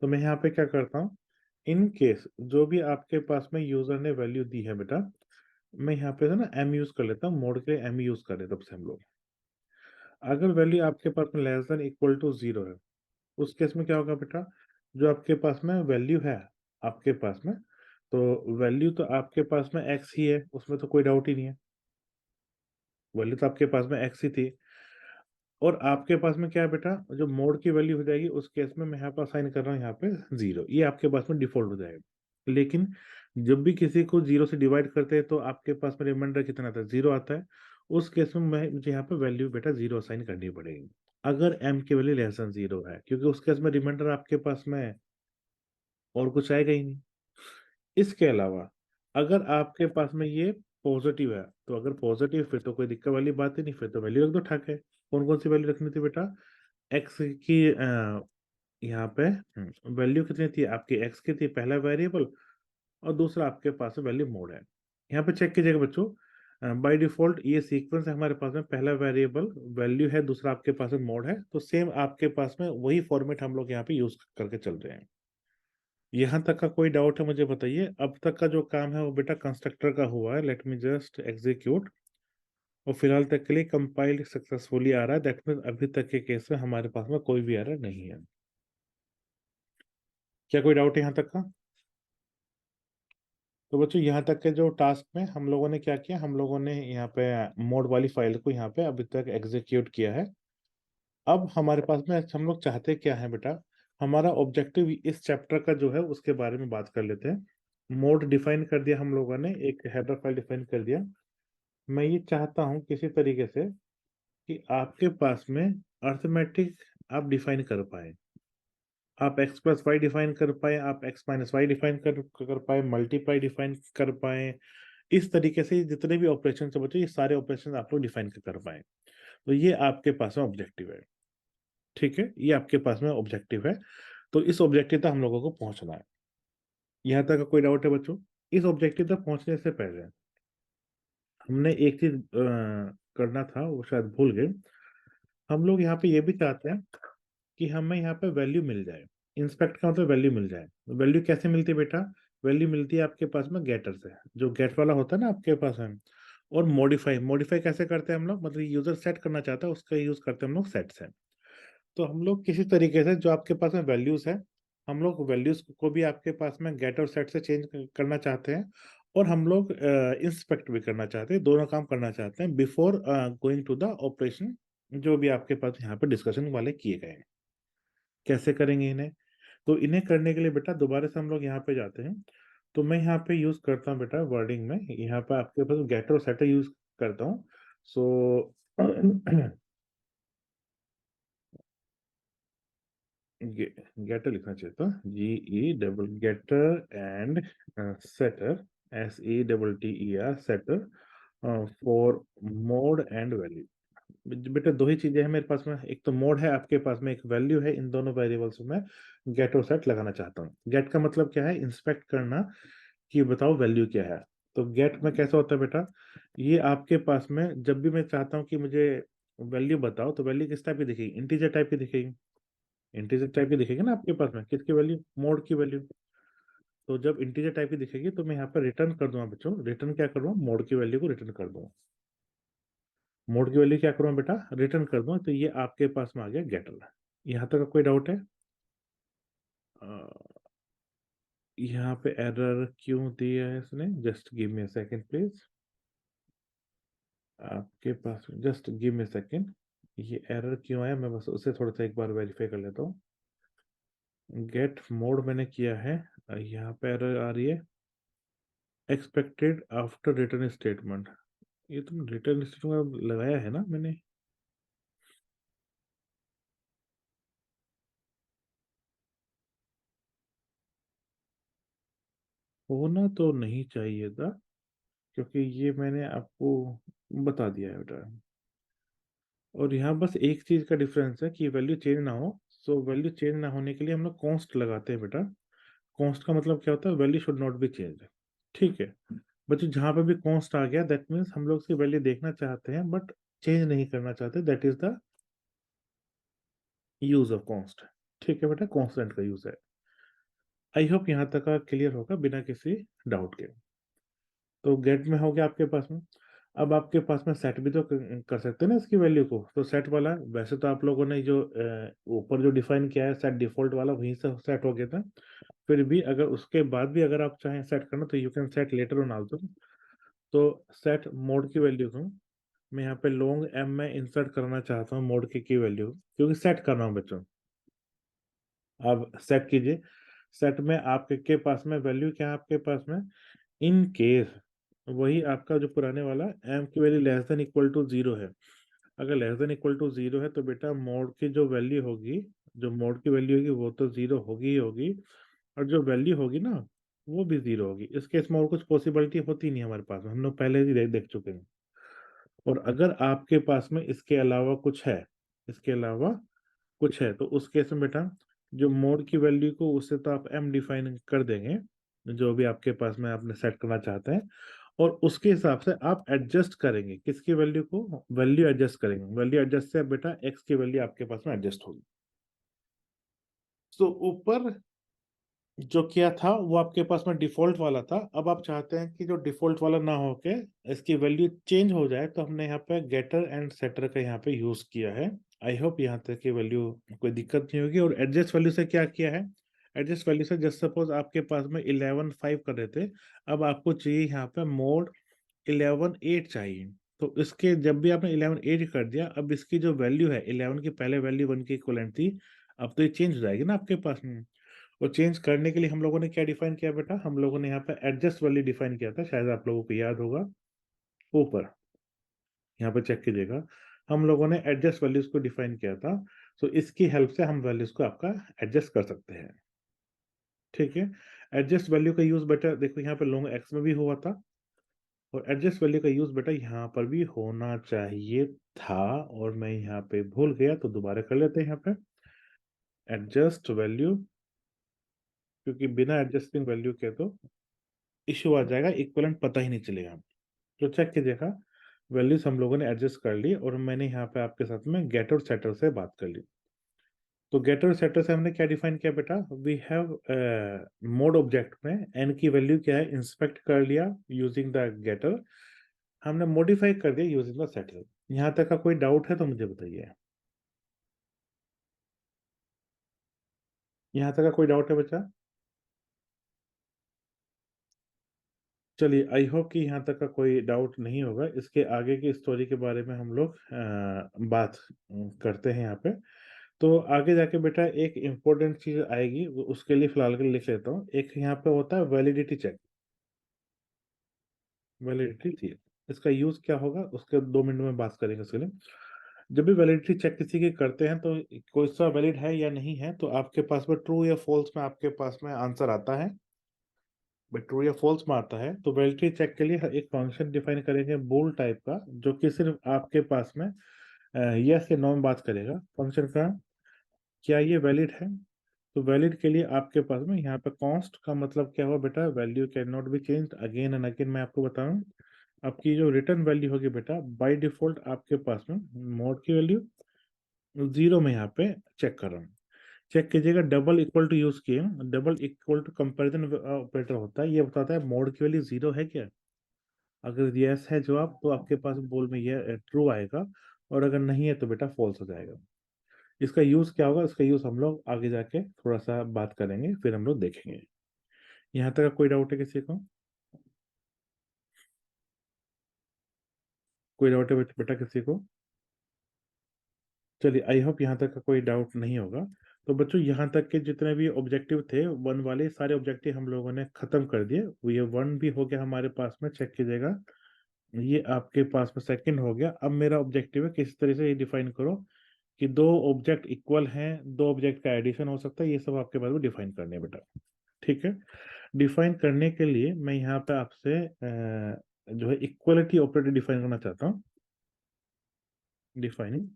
तो मैं यहाँ पे क्या करता हूँ, इन केस जो भी आपके पास में यूजर ने वैल्यू दी है बेटा, मैं यहाँ पे ना एम यूज कर लेता हूँ, मोड के लिए एम यूज कर लेता हूँ हम लोग। अगर वैल्यू आपके पास में less than equal to zero है, उस केस में क्या होगा बेटा, जो आपके पास में वैल्यू है आपके पास में, तो वैल्यू तो आपके पास में एक्स ही है, उसमें तो कोई डाउट ही नहीं है, वैल्यू तो आपके पास में एक्स ही थी। और आपके पास में क्या है बेटा, जो मोड की वैल्यू हो जाएगी उस केस में मैं यहाँ पर असाइन कर रहा हूँ यहाँ पे 0, ये आपके पास में डिफॉल्ट हो जाएगा। लेकिन जब भी किसी को 0 से डिवाइड करते हैं तो आपके पास में रिमाइंडर कितना आता है, 0 आता है। उस केस में मुझे यहाँ पे वैल्यू बेटा 0 असाइन करनी पड़ेगी, अगर m की वैल्यू लेस देन 0 है, क्योंकि उस केस में रिमाइंडर आपके पास में और कुछ आएगा ही नहीं। इसके अलावा अगर आपके पास में ये पॉजिटिव है, तो अगर पॉजिटिव फिर तो कोई दिक्कत वाली बात ही नहीं, फिर तो वैल्यू रख दो, ठाक है। कौन कौन सी वैल्यू रखनी थी बेटा, एक्स की यहाँ पे वैल्यू कितनी थी आपकी, एक्स की थी पहला वेरिएबल, और दूसरा आपके पास वैल्यू मोड है। यहाँ पे चेक कीजिएगा बच्चों, बाय डिफॉल्ट ये सीक्वेंस है हमारे पास में, पहला वेरिएबल वैल्यू है, दूसरा आपके पास में मोड है, तो सेम आपके पास में वही फॉर्मेट हम लोग यहाँ पे यूज करके चल रहे हैं। यहाँ तक का कोई डाउट है मुझे बताइए। अब तक का जो काम है वो बेटा कंस्ट्रक्टर का हुआ है, लेट मी जस्ट एग्जीक्यूट, और फिलहाल तक के लिए कंपाइल्ड सक्सेसफुली आ रहा है, दैट मीन अभी तक के केस में हमारे पास में कोई भी एरर नहीं है। क्या कोई डाउट है यहाँ तक का? तो बच्चों यहाँ तक के जो टास्क में हम लोगों ने क्या किया, हम लोगों ने यहाँ पे मोड वाली फाइल को यहाँ पे अभी तक एग्जीक्यूट किया है। अब हमारे पास में हम लोग चाहते क्या है बेटा, हमारा ऑब्जेक्टिव इस चैप्टर का जो है उसके बारे में बात कर लेते हैं। मोड डिफाइन कर दिया हम लोगों ने, एक हेडर फाइल डिफाइन कर दिया। मैं ये चाहता हूँ किसी तरीके से कि आपके पास में अर्थमेटिक आप डिफाइन कर पाए, आप x प्लस वाई डिफाइन कर पाए, आप x माइनस वाई डिफाइन कर पाए, मल्टीप्लाई डिफाइन कर पाए। इस तरीके से जितने भी ऑपरेशन है बच्चों, ये सारे ऑपरेशन आप लोग डिफाइन कर पाए, तो ये आपके पास में ऑब्जेक्टिव है। ठीक है, ये आपके पास में ऑब्जेक्टिव है। तो इस ऑब्जेक्टिव तक हम लोगों को पहुंचना है। यहाँ तक का कोई डाउट है बच्चों? इस ऑब्जेक्टिव तक पहुंचने से पहले हमने एक चीज करना था, वो शायद भूल गए। हम लोग यहाँ पे ये भी चाहते हैं कि हमें यहाँ पे वैल्यू मिल जाए। इंस्पेक्ट का मतलब वैल्यू मिल जाए। वैल्यू कैसे मिलती है बेटा, वैल्यू मिलती है आपके पास में गेटर से, जो गेट वाला होता है ना आपके पास में। और मॉडिफाई, मॉडिफाई कैसे करते हैं हम लोग, मतलब यूजर सेट करना चाहता है उसका यूज करते हैं हम लोग सेट से। तो हम लोग किसी तरीके से जो आपके पास में वैल्यूज है, हम लोग वैल्यूज को भी आपके पास में गेट और सेट से चेंज करना चाहते हैं, और हम लोग इंस्पेक्ट भी करना चाहते हैं, दोनों काम करना चाहते हैं before going to the operation, जो भी आपके पास यहाँ पे डिस्कशन वाले किए गए हैं। कैसे करेंगे इन्हें, तो इन्हें करने के लिए बेटा दोबारा से हम लोग यहाँ पे जाते हैं। तो मैं यहाँ पे यूज करता हूँ बेटा वर्डिंग में, यहाँ पे आपके पास गेट और सेट यूज करता हूँ। सो गेटर लिखना चाहिए था, GE getter and setter, SETTER setter for mod and value. बेटा दो ही चीजें हैं मेरे पास में, एक तो मोड है आपके पास में, एक वैल्यू है। इन दोनों वेरिएबल्स में गेट और सेट लगाना चाहता हूँ। गेट का मतलब क्या है, इंस्पेक्ट करना कि बताओ वैल्यू क्या है। तो गेट में कैसा होता है बेटा, ये आपके पास में जब भी मैं चाहता हूँ कि मुझे वैल्यू बताओ, तो वैल्यू किस टाइप की दिखेगी, इंटीजर टाइप की दिखेगी। इंटीजर टाइप की दिखेगी ना आपके पास में, किसकी वैल्यू, मोड की वैल्यू। तो जब इंटीजर टाइप की दिखेगी तो मैं यहाँ पर रिटर्न कर दूंगा बच्चों, रिटर्न क्या करूँगा, मोड की वैल्यू को रिटर्न कर दूंगा। मोड की वैल्यू क्या करूँगा बेटा, रिटर्न कर दूंगा। तो ये आपके पास में आ गया गेटर। यहाँ तक कोई डाउट है? अ, यहाँ पे एरर क्यों दिया है इसने, just give me a second please. आपके पास just give me a second, ये एरर क्यों आया, मैं बस उसे थोड़ा सा एक बार वेरीफाई कर लेता हूँ। गेट मोड मैंने किया है, यहाँ पे एरर आ रही है, एक्सपेक्टेड आफ्टर रिटर्न स्टेटमेंट। ये तुम रिटर्न स्टेटमेंट लगाया है ना मैंने? होना तो नहीं चाहिए था, क्योंकि ये मैंने आपको बता दिया है बेटा। और यहाँ बस एक चीज का डिफरेंस है कि वैल्यू चेंज ना हो। सो वैल्यू चेंज ना होने के लिए हम लोग कॉन्स्ट लगाते हैं बेटा। कॉन्स्ट का मतलब क्या होता है, value should not be change. ठीक है बच्चों, जहां पे भी कॉन्स्ट आ गया दैट मीन्स हम लोग उसकी वैल्यू देखना चाहते हैं बट चेंज नहीं करना चाहते, that is the use of const. ठीक है बेटा, कॉन्स्टेंट का यूज है। आई होप यहाँ तक का क्लियर होगा बिना किसी डाउट के। तो गेट में हो गया आपके पास में। अब आपके पास में सेट भी तो कर सकते हैं ना इसकी वैल्यू को। तो सेट वाला वैसे तो आप लोगों ने जो ऊपर जो डिफाइन किया है सेट डिफॉल्ट वाला, वहीं से सेट हो गया था। फिर भी अगर उसके बाद भी अगर आप चाहें सेट करना, तो you can set later on also. तो सेट मोड की वैल्यू दूं, मैं यहाँ पे लॉन्ग एम में इंसर्ट करना चाहता हूँ मोड की वैल्यू, क्योंकि सेट करना हूँ बच्चों। अब सेट कीजिए। सेट में आपके पास में वैल्यू क्या है आपके पास में, इन केस वही आपका जो पुराने वाला एम की value less than equal to zero है। अगर less than equal to zero है तो बेटा मोड की जो वैल्यू होगी, जो मोड की वैल्यू होगी वो तो जीरो होगी ही होगी, और जो वैल्यू होगी ना वो भी जीरो होगी। इस केस में और कुछ पॉसिबिलिटी होती नहीं हमारे पास में, हम लोग पहले ही देख चुके हैं। और अगर आपके पास में इसके अलावा कुछ है, इसके अलावा कुछ है, तो उस केस में बेटा जो मोड की वैल्यू को उससे तो आप एम डिफाइन कर देंगे, जो भी आपके पास में आपने सेट करना चाहते हैं, और उसके हिसाब से आप एडजस्ट करेंगे किसकी वैल्यू को, वैल्यू एडजस्ट करेंगे। वैल्यू एडजस्ट से बेटा एक्स की वैल्यू आपके पास में एडजस्ट होगी। तो ऊपर जो किया था वो आपके पास में डिफॉल्ट वाला था। अब आप चाहते हैं कि जो डिफॉल्ट वाला ना होके इसकी वैल्यू चेंज हो जाए, तो हमने यहाँ पे गेटर एंड सेटर का यहाँ पे यूज किया है। आई होप यहाँ तक की वैल्यू कोई दिक्कत नहीं होगी। और एडजस्ट वैल्यू से क्या किया है, एडजस्ट वैल्यू से जस्ट सपोज आपके पास में 11.5 कर रहे थे, अब आपको चाहिए यहाँ पे मोड 11.8 चाहिए। तो इसके जब भी आपने 11.8 कर दिया, अब इसकी जो वैल्यू है 11 की, पहले वैल्यू 1 की इक्वलेंट थी, अब तो ये चेंज हो जाएगी ना आपके पास में। और चेंज करने के लिए हम लोगों ने क्या डिफाइन किया बेटा, हम लोगों ने यहाँ पे एडजस्ट वैल्यू डिफाइन किया था, शायद आप लोगों को याद होगा। ऊपर यहाँ पे चेक कीजिएगा, हम लोगों ने एडजस्ट वैल्यूज को डिफाइन किया था। तो इसकी हेल्प से हम वैल्यूज को आपका एडजस्ट कर सकते हैं। ठीक है। एडजस्ट वैल्यू का यूज बेटा देखो यहाँ पे लॉन्ग एक्स में भी हुआ था, और एडजस्ट वैल्यू का यूज बेटा यहाँ पर भी होना चाहिए था, और मैं यहाँ पे भूल गया तो दोबारा कर लेते हैं यहाँ पे एडजस्ट वैल्यू, क्योंकि बिना एडजस्टिंग वैल्यू के तो इश्यू आ जाएगा, इक्विवेलेंट पता ही नहीं चलेगा। तो चेक कीजिएगा, वैल्यूज हम लोगों ने एडजस्ट कर ली, और मैंने यहाँ पे आपके साथ में गेट और सेटर से बात कर ली। तो गेट और सेटर से हमने क्या डिफाइन किया बेटा, वी हैव मोड ऑब्जेक्ट में एन की वैल्यू क्या है इंस्पेक्ट कर लिया यूजिंग द गेटर, हमने मॉडिफाई कर दिया यूजिंग द सेटर। यहाँ तक का कोई डाउट है तो मुझे बताइए। यहाँ तक का कोई डाउट है बच्चा? चलिए, आई होप कि यहाँ तक का कोई डाउट नहीं होगा। इसके आगे की स्टोरी के बारे में हम लोग बात करते हैं यहाँ पे। तो आगे जाके बेटा एक इम्पोर्टेंट चीज आएगी, उसके लिए फिलहाल के लिए लिख लेता हूँ। एक यहाँ पे होता है वैलिडिटी चेक। वैलिडिटी थी, इसका यूज क्या होगा उसके 2 मिनट में बात करेंगे उसके लिए। जब भी वैलिडिटी चेक किसी की करते हैं तो कोई सा वैलिड है या नहीं है, तो आपके पास में ट्रू या फॉल्स में आपके पास में आंसर आता है। बट ट्रू या फॉल्स में आता है तो वैलिडिटी चेक के लिए एक फंक्शन डिफाइन करेंगे बूल टाइप का, जो कि सिर्फ आपके पास में यस या नो में बात करेगा फंक्शन का, क्या ये वैलिड है। तो वैलिड के लिए आपके पास में यहाँ पे कॉन्स्ट का मतलब क्या हुआ बेटा, value can not be change again and again. मैं आपको बताऊं, आपकी जो रिटर्न वैल्यू होगी बेटा बाय डिफॉल्ट आपके पास में मोड की वैल्यू जीरो में यहाँ पे चेक कर रहा हूँ। चेक कीजिएगा, डबल इक्वल टू यूज किए, double equal to comparison operator होता है, ये बताता है मोड की वैल्यू जीरो है क्या। अगर यस है जवाब तो आपके पास बोल में ये ट्रू आएगा, और अगर नहीं है तो बेटा फॉल्स हो जाएगा। इसका यूज क्या होगा, इसका यूज हम लोग आगे जाके थोड़ा सा बात करेंगे, फिर हम लोग देखेंगे। यहाँ तक कोई डाउट है किसी को? कोई डाउट है बेटा किसी को? चलिए, आई होप यहाँ तक का कोई डाउट नहीं होगा। तो बच्चों यहाँ तक के जितने भी ऑब्जेक्टिव थे वन वाले, सारे ऑब्जेक्टिव हम लोगों ने खत्म कर दिए। ये वन भी हो गया हमारे पास में, चेक कीजिएगा। ये आपके पास में सेकंड हो गया। अब मेरा ऑब्जेक्टिव है किस तरह से ये डिफाइन करो कि दो ऑब्जेक्ट इक्वल हैं, दो ऑब्जेक्ट का एडिशन हो सकता है, ये सब आपके पास में डिफाइन करने है बेटा। ठीक है। डिफाइन करने के लिए मैं यहाँ पे आपसे जो है इक्वलिटी ऑपरेटर डिफाइन करना चाहता हूँ। डिफाइनिंग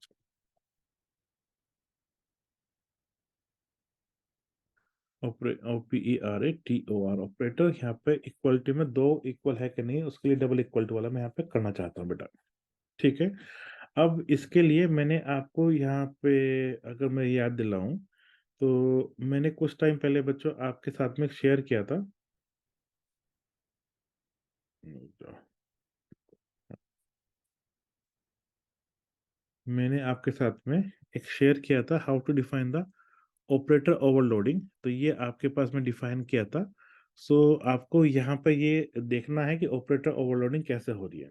OPERATOR ऑपरेटर, यहाँ पे इक्वलिटी में दो इक्वल है कि नहीं उसके लिए डबल इक्वल टू वाला मैं यहाँ पे करना चाहता हूँ बेटा। ठीक है। अब इसके लिए मैंने आपको यहाँ पे, अगर मैं याद दिलाऊं, तो मैंने कुछ टाइम पहले बच्चों आपके साथ में शेयर किया था। मैंने आपके साथ में एक शेयर किया था how to define the operator overloading, तो ये आपके पास में डिफाइन किया था। सो आपको यहाँ पे ये देखना है कि ऑपरेटर ओवरलोडिंग कैसे हो रही है।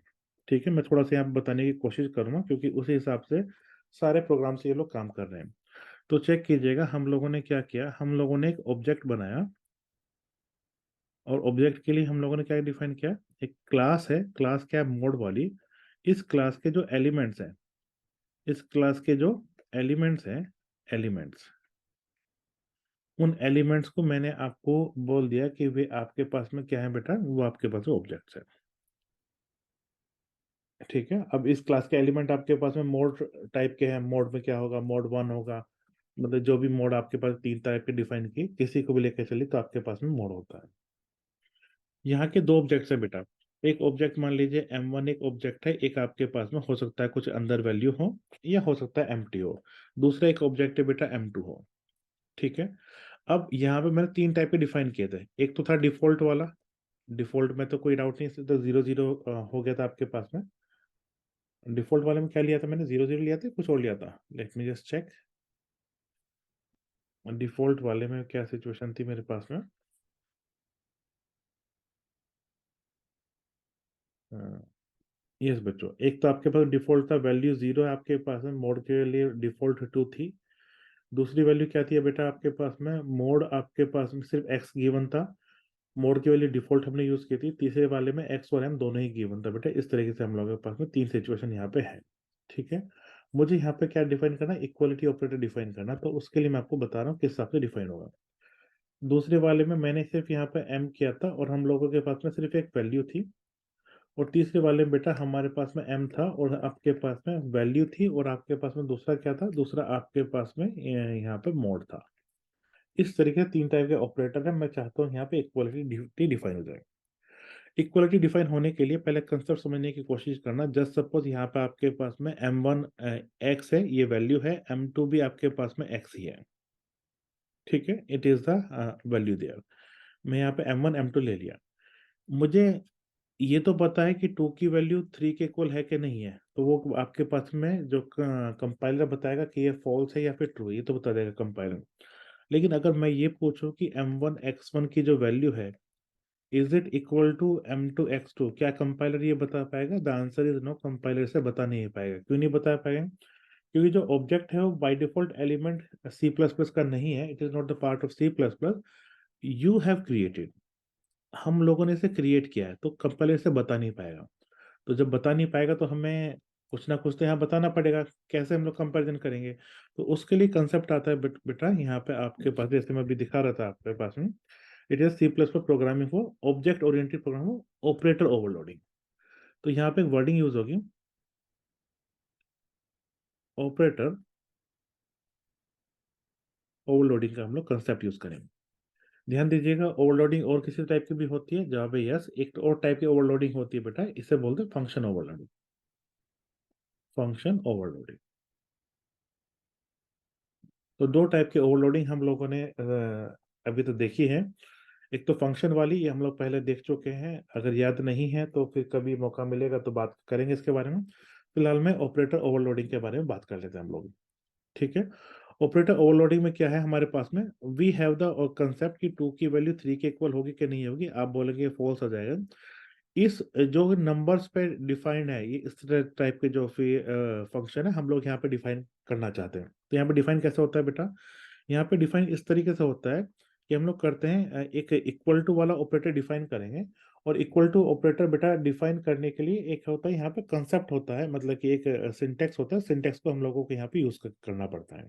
ठीक है, मैं थोड़ा सा यहाँ पे बताने की कोशिश करूंगा क्योंकि उसी हिसाब से सारे प्रोग्राम से ये लोग काम कर रहे हैं। तो चेक कीजिएगा, हम लोगों ने क्या किया, हम लोगों ने एक ऑब्जेक्ट बनाया, और ऑब्जेक्ट के लिए हम लोगों ने क्या डिफाइन किया, एक क्लास है, क्लास क्या है, मोड वाली। इस क्लास के जो एलिमेंट्स हैं, इस क्लास के जो एलिमेंट्स हैं, एलिमेंट्स, उन एलिमेंट्स को मैंने आपको बोल दिया कि वे आपके पास में क्या है बेटा, वो आपके पास ऑब्जेक्ट्स है। ठीक है, अब इस क्लास के एलिमेंट आपके पास में मोड टाइप के हैं, मोड में क्या होगा, मोड वन होगा, मतलब जो भी मोड आपके पास तीन टाइप के डिफाइन किए, किसी को भी लेकर चलिए तो आपके पास में मोड होता है। यहाँ के दो ऑब्जेक्ट्स है बेटा, एक ऑब्जेक्ट मान लीजिए M1 एक ऑब्जेक्ट है, एक आपके पास में हो सकता है कुछ अंदर वैल्यू हो या हो सकता है एम्प्टी हो। दूसरा एक ऑब्जेक्ट है बेटा M2 हो। ठीक है, अब यहाँ पे मैंने तीन टाइप के डिफाइन किए थे, एक तो था डिफॉल्ट वाला, डिफॉल्ट में तो कोई डाउट नहीं, इससे तो जीरो जीरो हो गया था आपके पास में। डिफॉल्ट वाले में क्या लिया था मैंने, जीरो जीरो लिया था, कुछ और लिया था, let me just check. Default वाले में क्या सिचुएशन थी मेरे पास में, यस बच्चों, एक तो आपके पास डिफॉल्ट था, वैल्यू जीरो है आपके पास में, मोड के लिए डिफॉल्ट टू थी। दूसरी वैल्यू क्या थी बेटा आपके पास में, मोड आपके पास में सिर्फ एक्स गिवन था, मोड की वैल्यू डिफॉल्ट हमने यूज की थी। तीसरे वाले में एक्स और एम दोनों ही गिवन था बेटा। इस तरीके से हम लोगों के पास में तीन सिचुएशन यहाँ पे है। ठीक है, मुझे यहाँ पे क्या डिफाइन करना है, इक्वालिटी ऑपरेटर डिफाइन करना, तो उसके लिए मैं आपको बता रहा हूँ किस हिसाब से डिफाइन होगा। दूसरे वाले में मैंने सिर्फ यहाँ पे एम किया था और हम लोगों के पास में सिर्फ एक वैल्यू थी, और तीसरे वाले में बेटा हमारे पास में एम था और आपके पास में वैल्यू थी, और आपके पास में दूसरा क्या था, दूसरा आपके पास में यहाँ पे मोड था। इस तरीके से तीन टाइप के ऑपरेटर है, मैं चाहता हूँ यहाँ पे इक्वलिटी डिफाइन हो जाए। इक्वलिटी डिफाइन होने के लिए पहले कंसेप्ट समझने की कोशिश करना। जस्ट सपोज यहाँ पे आपके पास में M1 एक्स है, ये वैल्यू है, M2 भी आपके पास में एक्स ही है। ठीक है, it is the value there. मैं यहाँ पे M1 M2 ले लिया, मुझे ये तो पता है कि टू की वैल्यू थ्री के इक्वल है कि नहीं है, तो वो आपके पास में जो कंपाइलर बताएगा कि ये फॉल्स है या फिर ट्रू, ये तो बता देगा कंपाइलर। लेकिन अगर मैं ये पूछूं कि M1 X1 की जो वैल्यू है, is it equal to M2 X2, क्या कंपाइलर ये बता पाएगा? The answer is no, compiler से बता नहीं पाएगा। क्यों नहीं बता पाएगा? क्योंकि जो ऑब्जेक्ट है वो by default element C plus plus का नहीं है, it is not the part of C plus plus, you have created, हम लोगों ने इसे क्रिएट किया है, तो कंपाइलर से बता नहीं पाएगा। तो जब बता नहीं पाएगा तो हमें कुछ ना कुछ तो यहाँ बताना पड़ेगा, कैसे हम लोग कंपैरिजन करेंगे? तो उसके लिए कंसेप्ट आता है बेटा यहाँ पे आपके पास, जैसे मैं अभी दिखा रहा था आपके पास में, it is C plus plus programming for object oriented programming, operator overloading. तो यहाँ पे एक वर्डिंग यूज होगी, ऑपरेटर ओवरलोडिंग का हम लोग कंसेप्ट यूज करेंगे। ध्यान दीजिएगा, ओवरलोडिंग और किसी टाइप की भी होती है, जहाँ पे यस एक और टाइप की ओवरलोडिंग होती है बेटा, इसे बोलते हैं फंक्शन ओवरलोडिंग, फंक्शन ओवरलोडिंग। तो दो टाइप के ओवरलोडिंग हम लोगों ने अभी तो देखी है। एक तो फंक्शन वाली, ये हम लोग पहले देख चुके हैं, अगर याद नहीं है तो फिर कभी मौका मिलेगा तो बात करेंगे इसके बारे में। फिलहाल में ऑपरेटर ओवरलोडिंग के बारे में बात कर लेते हैं हम लोग। ठीक है, ऑपरेटर ओवरलोडिंग में क्या है हमारे पास में, वी हैव द कंसेप्ट कि टू की वैल्यू थ्री के इक्वल होगी कि नहीं होगी, आप बोलेंगे फॉल्स आ जाएगा। इस जो नंबर्स पे डिफाइंड है, ये इस टाइप के जो फंक्शन है हम लोग यहाँ पे डिफाइन करना चाहते हैं। तो यहाँ पे डिफाइन कैसे होता है बेटा, यहाँ पे डिफाइन इस तरीके से होता है कि हम लोग करते हैं एक इक्वल टू वाला ऑपरेटर डिफाइन करेंगे, और इक्वल टू ऑपरेटर बेटा डिफाइन करने के लिए एक होता है यहाँ पे कंसेप्ट होता है, मतलब कि एक सिंटेक्स होता है, सिंटेक्स को हम लोगों को यहाँ पे यूज करना पड़ता है।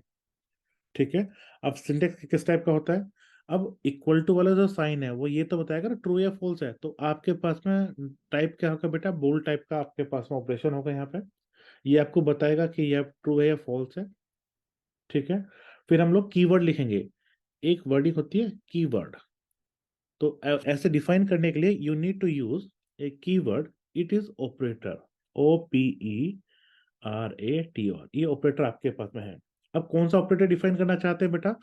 ठीक है, अब सिंटेक्स किस टाइप का होता है, अब इक्वल टू वाला जो साइन है वो ये तो बताएगा ना ट्रू या फॉल्स है, तो आपके पास में टाइप क्या होगा बेटा, बोल्ड टाइप का आपके पास में ऑपरेशन होगा यहाँ पे, ये आपको बताएगा कि यह ट्रू है या फॉल्स है। ठीक है, फिर हम लोग कीवर्ड लिखेंगे, एक वर्डिंग होती है कीवर्ड, तो ऐसे डिफाइन करने के लिए you need to use a keyword, it is operator, OPERATOR, ये ऑपरेटर आपके पास में है। अब कौन सा ऑपरेटर डिफाइन करना चाहते हैं बेटा,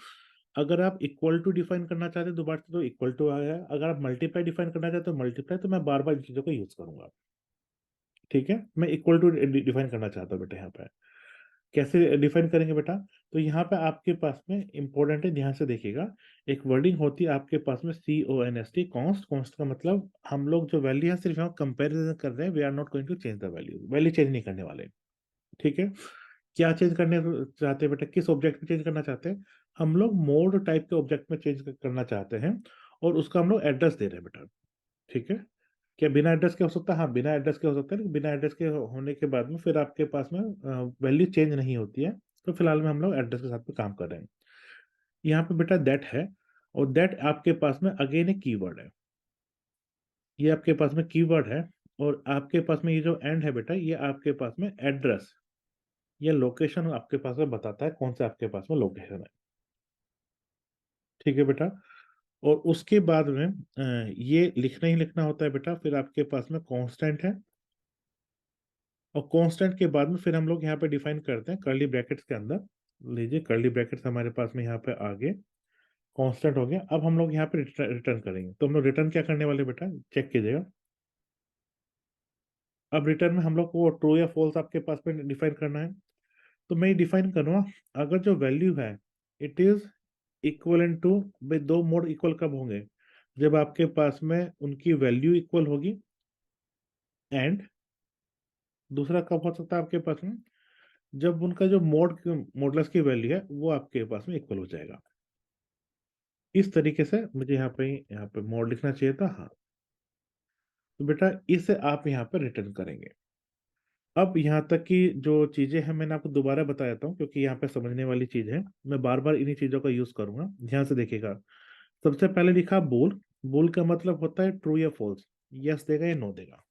अगर आप इक्वल टू डिफाइन करना चाहते हैं दोबारा से तो इक्वल टू आया, अगर आप मल्टीप्लाई डिफाइन करना चाहते हो मल्टीप्लाई, तो मैं बार बार इन चीजों को यूज करूंगा। ठीक है, मैं इक्वल टू डिफाइन करना चाहता हूँ बेटा यहाँ पे। कैसे डिफाइन करेंगे बेटा? तो यहाँ पे आपके पास में इंपॉर्टेंट है, ध्यान से देखिएगा। एक वर्डिंग होती है आपके पास में CONST, कॉन्स्ट। कॉन्स्ट का मतलब हम लोग जो वैल्यू है सिर्फ यहाँ कंपेरिजन कर रहे हैं, we are not going to change the value, value change नहीं करने वाले। ठीक है। क्या चेंज करने चाहते हैं बेटा? किस ऑब्जेक्ट में चेंज करना चाहते हैं? हम लोग मोड टाइप के ऑब्जेक्ट में चेंज करना चाहते हैं, और उसका हम लोग एड्रेस दे रहे हैं बेटा। ठीक है। क्या बिना एड्रेस के हो सकता है? हाँ, बिना एड्रेस के हो सकता है, लेकिन बिना एड्रेस के होने के बाद में फिर आपके पास में वैल्यू चेंज नहीं होती है। तो फिलहाल में हम लोग एड्रेस के साथ में काम कर रहे हैं। यहाँ पे बेटा दैट है, और दैट आपके पास में अगेन एक कीवर्ड है। ये आपके पास में कीवर्ड है, और आपके पास में ये जो एंड है बेटा, ये आपके पास में एड्रेस या लोकेशन आपके पास में बताता है, कौन सा आपके पास में लोकेशन है। ठीक है बेटा। और उसके बाद में ये लिखना ही लिखना होता है बेटा। फिर आपके पास में कांस्टेंट है, और कांस्टेंट के बाद में फिर हम लोग यहाँ पे डिफाइन करते हैं कर्ली ब्रैकेट्स के अंदर। लीजिए, कर्ली ब्रैकेट्स हमारे पास में यहाँ पे आ गए, कांस्टेंट हो गया। अब हम लोग यहाँ पे रिटर्न करेंगे। तो हम लोग रिटर्न क्या करने वाले बेटा, चेक कीजिएगा। अब रिटर्न में हम लोग को ट्रू या फॉल्स आपके पास में डिफाइन करना है। तो मैं डिफाइन करूँगा, अगर जो वैल्यू है इट इज इक्वल टू, भाई दो मोड इक्वल कब होंगे? जब आपके पास में उनकी वैल्यू इक्वल होगी, एंड दूसरा कब हो सकता है आपके पास में? जब उनका जो मॉडुलस की वैल्यू है वो आपके पास में इक्वल हो जाएगा। इस तरीके से मुझे यहाँ पे मोड लिखना चाहिए था। हाँ, तो बेटा इसे आप यहाँ पर रिटर्न करेंगे। अब यहाँ तक की जो चीजें हैं मैंने आपको दोबारा बता देता हूँ, क्योंकि यहाँ पे समझने वाली चीज है। मैं बार बार इन्हीं चीजों का यूज करूंगा, ध्यान से देखिएगा। सबसे पहले लिखा बोल। बोल का मतलब होता है ट्रू या फॉल्स, यस देगा या नो देगा।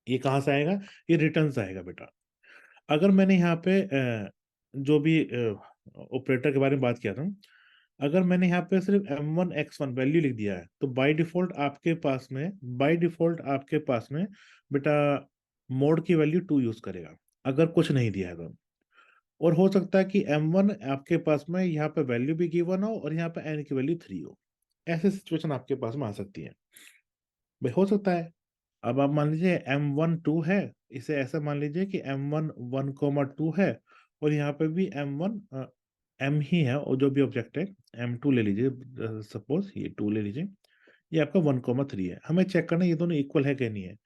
ये कहाँ से आएगा? ये रिटर्न से आएगा बेटा। अगर मैंने यहाँ पे जो भी ऑपरेटर के बारे में बात किया था, अगर मैंने यहाँ पे सिर्फ M1 X1 वैल्यू लिख दिया है, तो बाय डिफॉल्ट आपके पास में बेटा मोड की वैल्यू 2 यूज करेगा, अगर कुछ नहीं दिया है तो। और हो सकता है कि M1 आपके पास में यहाँ पे वैल्यू भी गिवन हो, और यहाँ पे n की वैल्यू 3 हो। ऐसे सिचुएशन आपके पास में आ सकती है, भाई हो सकता है। अब आप मान लीजिए M1 2 है, इसे ऐसा मान लीजिए कि M1 1,2 है, और यहाँ पे भी M1 M ही है, और जो भी ऑब्जेक्ट है M2 ले लीजिए, सपोज ये 2 ले लीजिए। ये आपका 1,3 है। हमें चेक करना है ये दोनों इक्वल है कि नहीं है।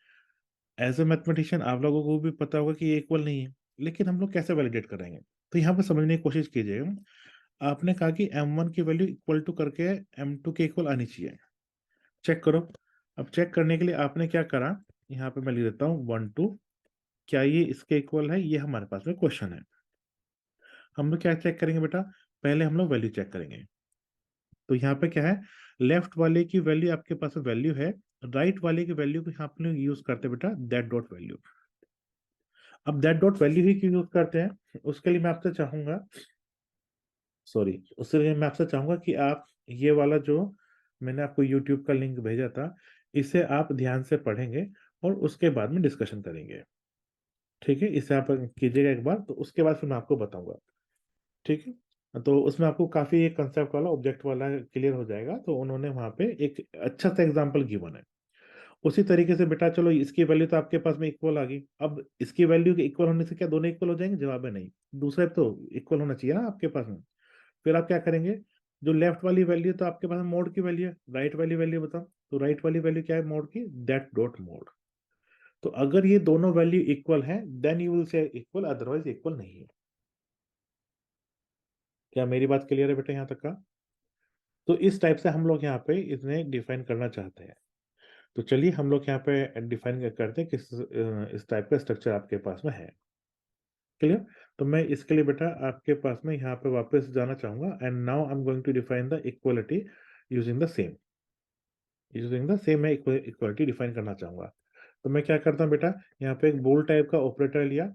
एज ए मैथमेटिशियन आप लोगों को भी पता होगा कि ये इक्वल नहीं है, लेकिन हम लोग कैसे वैलिडेट करेंगे? तो यहाँ पे समझने की कोशिश कीजिएगा। आपने कहा कि M1 की वैल्यू इक्वल टू करके M2 के इक्वल आनी चाहिए। चेक करो। अब चेक करने के लिए आपने क्या करा, यहाँ पे मैं लिख देता हूँ 1 2, क्या ये इसके इक्वल है? ये हमारे पास में क्वेश्चन है। हम लोग क्या चेक करेंगे बेटा? पहले हम लोग वैल्यू चेक करेंगे। तो यहाँ पे क्या है, लेफ्ट वाले की वैल्यू आपके पास वैल्यू है, राइट वाले की वैल्यू को यहाँ पे यूज करते हैं बेटा दैट डॉट वैल्यू। अब दैट डॉट वैल्यू ही क्यों यूज करते हैं? उसके लिए मैं आपसे चाहूंगा, सॉरी, उसके लिए मैं आपसे चाहूंगा कि आप ये वाला जो मैंने आपको यूट्यूब का लिंक भेजा था, इसे आप ध्यान से पढ़ेंगे, और उसके बाद में डिस्कशन करेंगे। ठीक है, इसे आप कीजिएगा एक बार, तो उसके बाद फिर मैं आपको बताऊंगा। ठीक है। तो उसमें आपको काफी एक कंसेप्ट वाला ऑब्जेक्ट वाला क्लियर हो जाएगा। तो उन्होंने वहां पे एक अच्छा सा एग्जांपल गिवन है। उसी तरीके से बेटा चलो, इसकी वैल्यू तो आपके पास में इक्वल आ गई। अब इसकी वैल्यू के इक्वल होने से क्या दोनों इक्वल हो जाएंगे? जवाब है नहीं। दूसरा तो इक्वल होना चाहिए ना आपके पास में। फिर आप क्या करेंगे? जो लेफ्ट वाली वैल्यू तो आपके पास में मोड की वैल्यू है, राइट वाली वैल्यू बताओ। तो राइट वाली वैल्यू क्या है मोड की? That dot mod. तो अगर ये दोनों वैल्यू इक्वल है, then you will say equal, otherwise equal नहीं है। क्या मेरी बात क्लियर है बेटा यहाँ तक का? तो इस टाइप से हम लोग यहाँ पे इन्हें डिफाइन करना चाहते हैं। तो चलिए हम लोग यहाँ पे डिफाइन करते हैं किस इस टाइप का स्ट्रक्चर आपके पास में है। क्लियर? तो मैं इसके लिए बेटा आपके पास में यहाँ पे वापस जाना चाहूंगा, and now I am going to define the equality using the same. मैं इक्वलिटी डिफाइन करना चाहूंगा। तो मैं क्या करता हूँ बेटा, यहाँ पे एक बोल टाइप का ऑपरेटर लिया।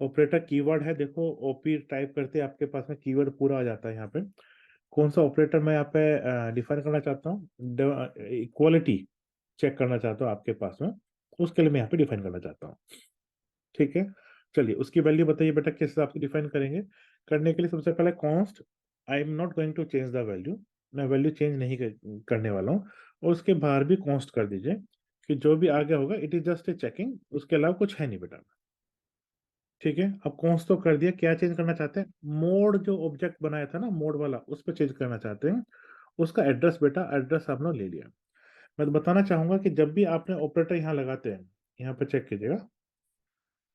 ऑपरेटर कीवर्ड है, देखो ओपी टाइप करते आपके पास में कीवर्ड पूरा आ जाता है यहाँ पे। कौन सा ऑपरेटर मैं यहाँ पे डिफाइन करना चाहता हूँ? इक्वालिटी चेक करना चाहता हूँ आपके पास में, उसके लिए मैं यहाँ पे डिफाइन करना चाहता हूँ। ठीक है। चलिए उसकी वैल्यू बताइए बेटा, किस हिसाब से डिफाइन करेंगे? करने के लिए सबसे पहले const, I am not going to change the value, मैं वैल्यू चेंज नहीं करने वाला हूँ। और उसके बाहर भी कॉन्स्ट कर दीजिए, कि जो भी आगे होगा it is just a checking, उसके अलावा कुछ है नहीं बेटा। ठीक है, अब कौन तो कर दिया, क्या चेंज करना चाहते हैं, मोड जो ऑब्जेक्ट बनाया था ना मोड वाला, उस पर चेंज करना चाहते हैं। उसका एड्रेस, बेटा एड्रेस आपने ले लिया। मैं तो बताना चाहूंगा कि जब भी आपने ऑपरेटर यहाँ लगाते हैं, यहाँ पे चेक कीजिएगा,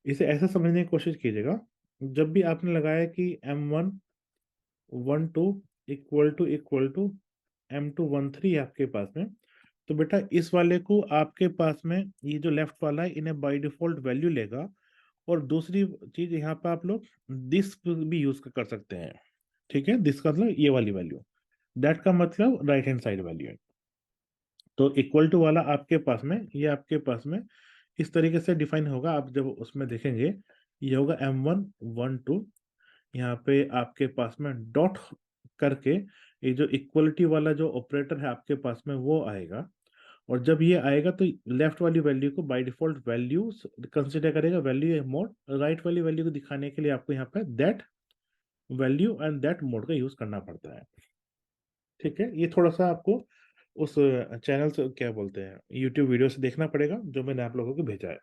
इसे ऐसा समझने की कोशिश कीजिएगा, जब भी आपने लगाया कि M1 1 2 इक्वल टू M2 1 3 आपके पास में, तो बेटा इस वाले को आपके पास में ये जो लेफ्ट वाला है इन्हें बाय डिफॉल्ट वैल्यू लेगा। और दूसरी चीज यहाँ पे आप लोग दिस भी यूज कर सकते हैं। ठीक है, दिस का मतलब ये वाली वैल्यू, दैट का मतलब राइट हैंड साइड वैल्यू है। तो इक्वल टू वाला आपके पास में, ये आपके पास में इस तरीके से डिफाइन होगा, आप जब उसमें देखेंगे ये होगा M1 1 2, यहाँ पे आपके पास में डॉट करके ये जो इक्वलिटी वाला जो ऑपरेटर है आपके पास में वो आएगा। और जब ये आएगा तो लेफ्ट वाली वैल्यू को बाय डिफॉल्ट वैल्यू कंसिडर करेगा, वैल्यू मोड। राइट वाली वैल्यू को दिखाने के लिए आपको यहाँ पे that value and that mode का यूज करना पड़ता है। ठीक है, ये थोड़ा सा आपको उस चैनल से क्या बोलते हैं यूट्यूब वीडियो से देखना पड़ेगा जो मैंने आप लोगों को भेजा है।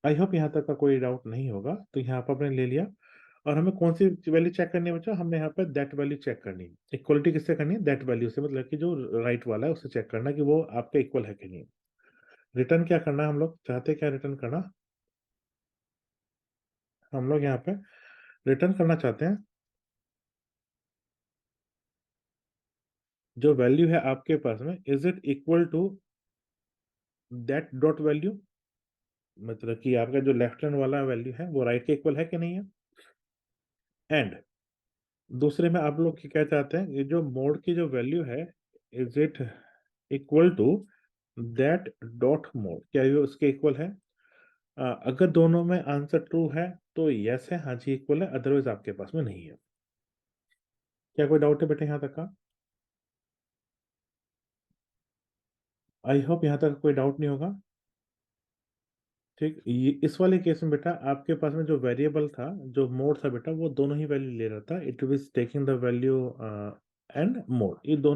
आई होप यहाँ तक का कोई डाउट नहीं होगा। तो यहाँ पर आपने ले लिया, और हमें कौन सी वैल्यू चेक करनी है बच्चा, हमने यहाँ पे दैट वैल्यू चेक करनी है। इक्वलिटी किससे करनी है, दैट वैल्यू से, मतलब कि जो राइट वाला है उससे चेक करना कि वो आपका इक्वल है कि नहीं। रिटर्न क्या करना है, हम लोग चाहते हैं क्या रिटर्न करना, हम लोग यहाँ पे रिटर्न करना चाहते हैं जो वैल्यू है आपके पास में, is it equal to that dot value, मतलब कि आपका जो लेफ्ट हैंड वाला वैल्यू है वो राइट के इक्वल है कि नहीं है। एंड दूसरे में आप लोग क्या चाहते हैं, ये जो मोड की जो वैल्यू है, is it equal to that dot mod, क्या ये उसके इक्वल है। अगर दोनों में आंसर ट्रू है तो यस है, हाँ जी इक्वल है, अदरवाइज आपके पास में नहीं है। क्या कोई डाउट है बेटा यहाँ तक का? आई होप यहाँ तक कोई डाउट नहीं होगा। ठीक, ये इस वाले केस में बेटा आपके पास में जो वेरिएबल था, जो मोड था बेटा, वो दोनों ही वैल्यू ले रहा था, it was taking the value and mode, ये दोनों